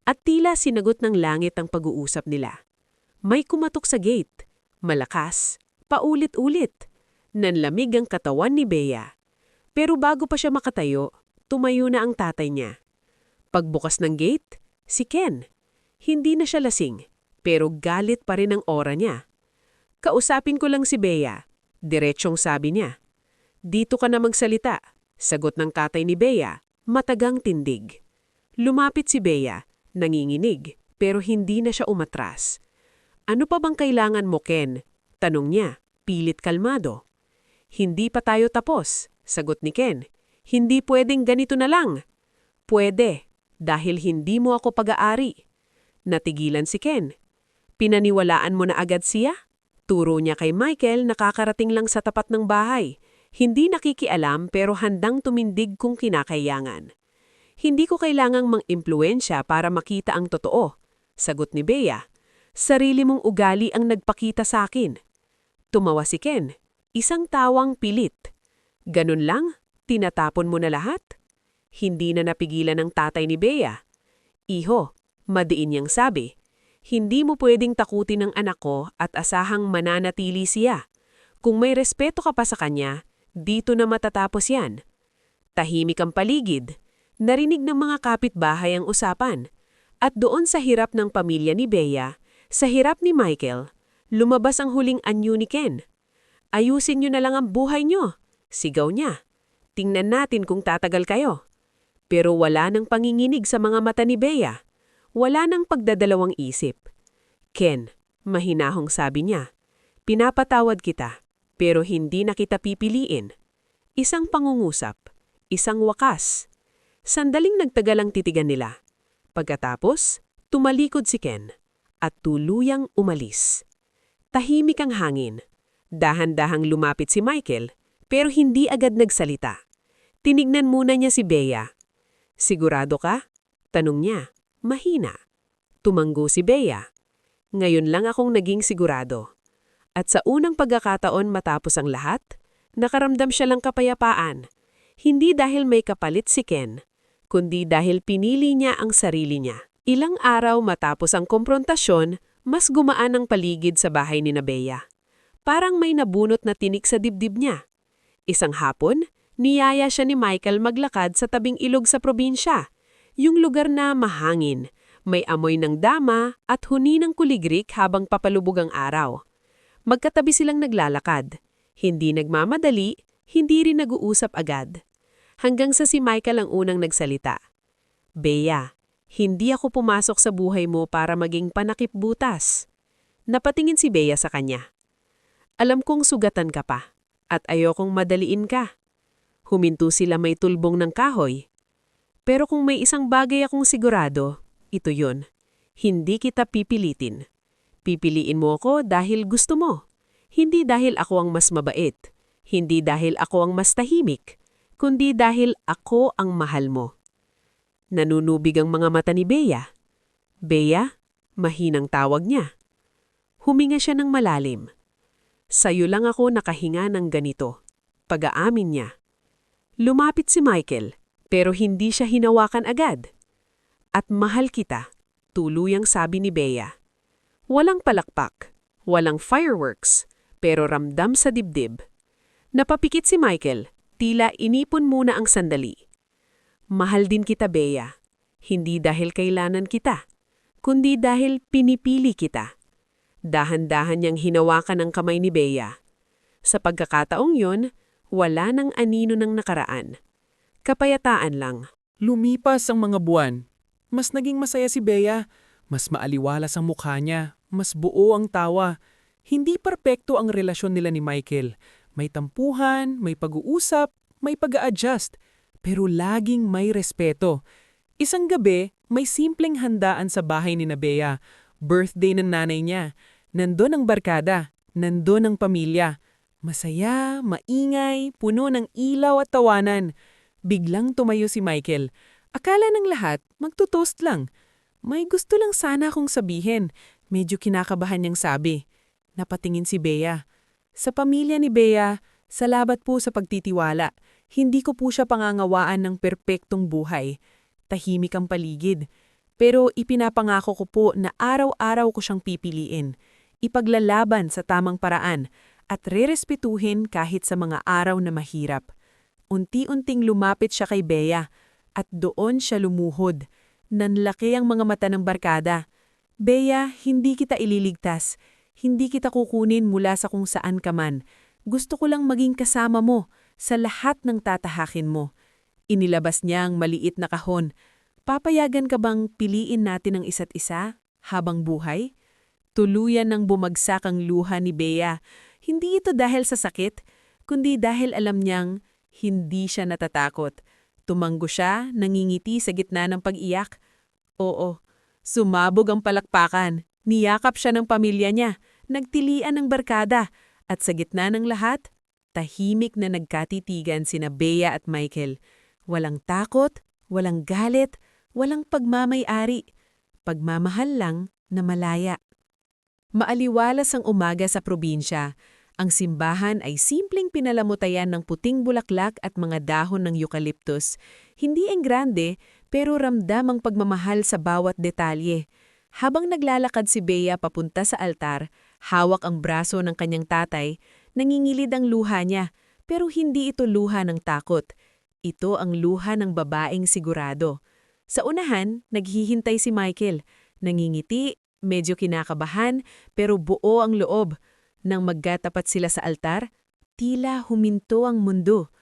S2: At tila sinagot ng langit ang pag-uusap nila. May kumatok sa gate. Malakas. Paulit-ulit. Nanlamig ang katawan ni Bea. Pero bago pa siya makatayo, tumayo na ang tatay niya. Pagbukas ng gate, si Ken. Hindi na siya lasing, pero galit pa rin ang aura niya. Kausapin ko lang si Bea. Diretsyong sabi niya. Dito ka na magsalita. Sagot ng tatay ni Bea, matagang tindig. Lumapit si Bea, nanginginig, pero hindi na siya umatras. Ano pa bang kailangan mo, Ken? Tanong niya, pilit kalmado. Hindi pa tayo tapos, sagot ni Ken. Hindi pwedeng ganito na lang. Pwede, dahil hindi mo ako pag-aari. Natigilan si Ken. Pinaniwalaan mo na agad siya? Turo niya kay Michael na kakarating lang sa tapat ng bahay. Hindi nakikialam pero handang tumindig kung kinakailangan. Hindi ko kailangang mang-impluensya para makita ang totoo, sagot ni Bea. Sarili mong ugali ang nagpakita sa akin. Tumawa si Ken, isang tawang pilit. Ganun lang? Tinatapon mo na lahat? Hindi na napigilan ng tatay ni Bea. Iho, madiin niyang sabi, hindi mo pwedeng takutin ng anak ko at asahang mananatili siya. Kung may respeto ka pa sa kanya, dito na matatapos yan. Tahimik ang paligid. Narinig ng mga kapitbahay ang usapan. At doon sa hirap ng pamilya ni Bea, sa hirap ni Michael, lumabas ang huling anyo ni Ken. Ayusin niyo na lang ang buhay niyo, sigaw niya. Tingnan natin kung tatagal kayo. Pero wala nang panginginig sa mga mata ni Bea. Wala nang pagdadalawang isip. Ken, mahinahong sabi niya, pinapatawad kita. Pero hindi na kita pipiliin. Isang pangungusap, isang wakas. Sandaling nagtagal ang titigan nila. Pagkatapos, tumalikod si Ken at tuluyang umalis. Tahimik ang hangin. Dahan-dahang lumapit si Michael, pero hindi agad nagsalita. Tinignan muna niya si Bea. Sigurado ka? Tanong niya, mahina. Tumanggo si Bea. Ngayon lang akong naging sigurado. At sa unang pagkakataon matapos ang lahat, nakaramdam siya lang kapayapaan. Hindi dahil may kapalit si Ken, kundi dahil pinili niya ang sarili niya. Ilang araw matapos ang komprontasyon, mas gumaan ang paligid sa bahay ni Bea. Parang may nabunot na tinik sa dibdib niya. Isang hapon, niyaya siya ni Michael maglakad sa tabing ilog sa probinsya, yung lugar na mahangin, may amoy ng dama at huni ng kuligrik habang papalubog ang araw. Magkatabi silang naglalakad. Hindi nagmamadali, hindi rin nag-uusap agad. Hanggang sa si Michael ang unang nagsalita. Bea, hindi ako pumasok sa buhay mo para maging panakip-butas. Napatingin si Bea sa kanya. Alam kong sugatan ka pa, at ayokong madaliin ka. Huminto sila may tulbong ng kahoy. Pero kung may isang bagay akong sigurado, ito yun. Hindi kita pipilitin. Pipiliin mo ako dahil gusto mo. Hindi dahil ako ang mas mabait. Hindi dahil ako ang mas tahimik. Kundi dahil ako ang mahal mo. Nanunubig ang mga mata ni Bea. Bea, mahinang tawag niya. Huminga siya ng malalim. Sa'yo lang ako nakahinga ng ganito. Pag-aamin niya. Lumapit si Michael, pero hindi siya hinawakan agad. At mahal kita, tuluyang sabi ni Bea. Walang palakpak, walang fireworks, pero ramdam sa dibdib. Napapikit si Michael, tila inipon muna ang sandali. Mahal din kita, Bea. Hindi dahil kailanan kita, kundi dahil pinipili kita. Dahan-dahan niyang hinawakan ang kamay ni Bea. Sa pagkakataong yun, wala nang anino ng nakaraan. Kapayataan lang.
S4: Lumipas ang mga buwan. Mas naging masaya si Bea. Mas maaliwalas ang mukha niya. Mas buo ang tawa. Hindi perpekto ang relasyon nila ni Michael. May tampuhan, may pag-uusap, may pag-a-adjust. Pero laging may respeto. Isang gabi, may simpleng handaan sa bahay ni Bea. Birthday ng nanay niya. Nandun ang barkada. Nandun ang pamilya. Masaya, maingay, puno ng ilaw at tawanan. Biglang tumayo si Michael. Akala ng lahat, magtutoast lang. May gusto lang sana akong sabihin. Medyo kinakabahan niyang sabi. Napatingin si Bea. Sa pamilya ni Bea, salamat po sa pagtitiwala. Hindi ko po siya pangangawaan ng perpektong buhay. Tahimik ang paligid. Pero ipinapangako ko po na araw-araw ko siyang pipiliin. Ipaglalaban sa tamang paraan at rerespetuhin kahit sa mga araw na mahirap. Unti-unting lumapit siya kay Bea at doon siya lumuhod. Nanlaki ang mga mata ng barkada. Bea, hindi kita ililigtas. Hindi kita kukunin mula sa kung saan ka man. Gusto ko lang maging kasama mo sa lahat ng tatahakin mo. Inilabas niya ang maliit na kahon. Papayagan ka bang piliin natin ang isa't isa habang buhay? Tuluyan nang bumagsak ang luha ni Bea. Hindi ito dahil sa sakit, kundi dahil alam niyang hindi siya natatakot. Tumanggo siya, nangingiti sa gitna ng pag-iyak. Oo, sumabog ang palakpakan. Niyakap siya ng pamilya niya, nagtilian ng barkada, at sa gitna ng lahat, tahimik na nagkatitigan sina Bea at Michael. Walang takot, walang galit, walang pagmamay-ari. Pagmamahal lang na malaya. Maaliwalas ang umaga sa probinsya. Ang simbahan ay simpleng pinalamutayan ng puting bulaklak at mga dahon ng eucalyptus. Hindi enggrande, pero ramdam ang pagmamahal sa bawat detalye. Habang naglalakad si Bea papunta sa altar, hawak ang braso ng kanyang tatay, nangingilid ang luha niya, pero hindi ito luha ng takot. Ito ang luha ng babaeng sigurado. Sa unahan, naghihintay si Michael. Nangingiti, medyo kinakabahan, pero buo ang loob. Nang magkatapat sila sa altar, tila huminto ang mundo.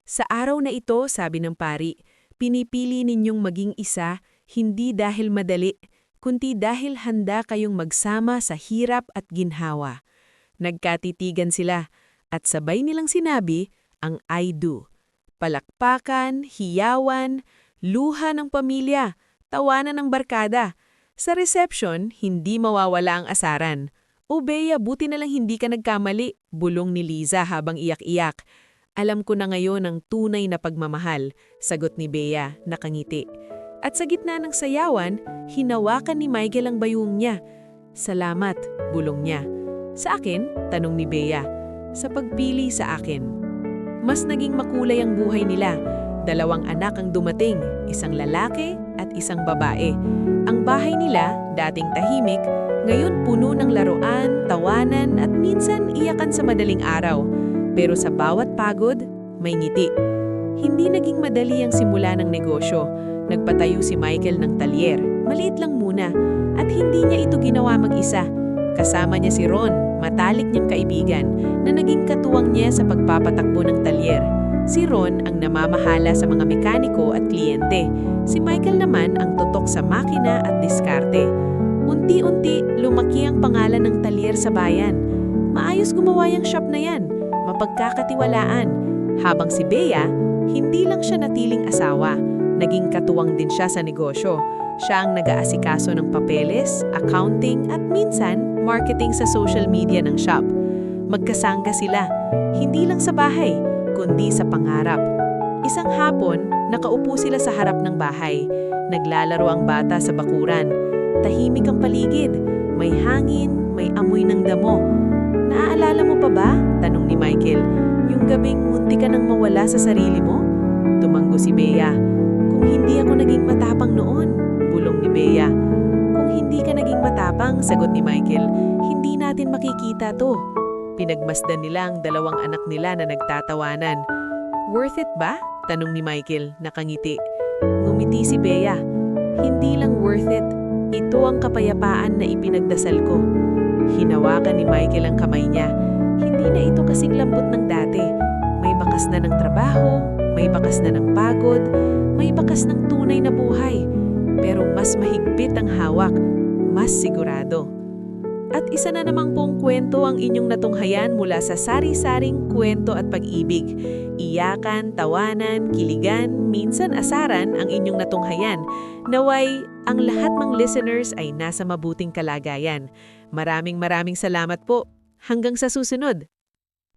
S4: Sa araw na ito, sabi ng pari, pinipili ninyong maging isa, hindi dahil madali, kundi dahil handa kayong magsama sa hirap at ginhawa. Nagkatitigan sila, at sabay nilang sinabi ang I do. Palakpakan, hiyawan, luha ng pamilya, tawanan ng barkada. Sa reception, hindi mawawala ang asaran. O Bea, buti na lang hindi ka nagkamali, bulong ni Liza habang iyak-iyak. Alam ko na ngayon ang tunay na pagmamahal, sagot ni Bea, nakangiti. At sa gitna ng sayawan, hinawakan ni Michael ang bayong niya. Salamat, bulong niya. Sa akin, tanong ni Bea. Sa pagpili sa akin. Mas naging makulay ang buhay nila. 2 anak ang dumating, isang lalaki at isang babae. Ang bahay nila, dating tahimik, ngayon puno ng laruan, tawanan at minsan iyakan sa madaling araw. Pero sa bawat pagod, may ngiti. Hindi naging madali ang simula ng negosyo. Nagpatayo si Michael ng talyer, maliit lang muna, at hindi niya ito ginawa mag-isa. Kasama niya si Ron, matalik niyang kaibigan, na naging katuwang niya sa pagpapatakbo ng talyer. Si Ron ang namamahala sa mga mekaniko at kliyente. Si Michael naman ang tutok sa makina at diskarte. Unti-unti, lumaki ang pangalan ng talyer sa bayan. Maayos gumawa yung shop na yan, mapagkakatiwalaan. Habang si Bea, hindi lang siya natiling asawa, naging katuwang din siya sa negosyo. Siya ang nag-aasikaso ng papeles, accounting at minsan marketing sa social media ng shop. Magkasangga sila, hindi lang sa bahay, kundi sa pangarap. Isang hapon, nakaupo sila sa harap ng bahay. Naglalaro ang bata sa bakuran. Tahimik ang paligid, may hangin, may amoy ng damo. Naaalala mo pa ba? Tanong ni Michael. Yung gabing munti ka nang mawala sa sarili mo? Tumanggo si Bea. Kung hindi ako naging matapang noon, bulong ni Bea. Kung hindi ka naging matapang, sagot ni Michael, hindi natin makikita to. Pinagmasdan nila ang 2 anak nila na nagtatawanan. Worth it ba? Tanong ni Michael, nakangiti. Ngumiti si Bea. Hindi lang worth it. Ito ang kapayapaan na ipinagdasal ko. Hinawakan ni Michael ang kamay niya. Hindi na ito kasing lambot ng dati. May bakas na ng trabaho, may bakas na ng pagod, may bakas ng tunay na buhay.
S2: pero mas mahigpit ang hawak, mas sigurado. At isa na namang pong kwento ang inyong natunghayan mula sa sari-saring kwento at pag-ibig. Iyakan, tawanan, kiligan, minsan asaran ang inyong natunghayan. Naway, ang lahat ng listeners ay nasa mabuting kalagayan. Maraming salamat po. Hanggang sa susunod.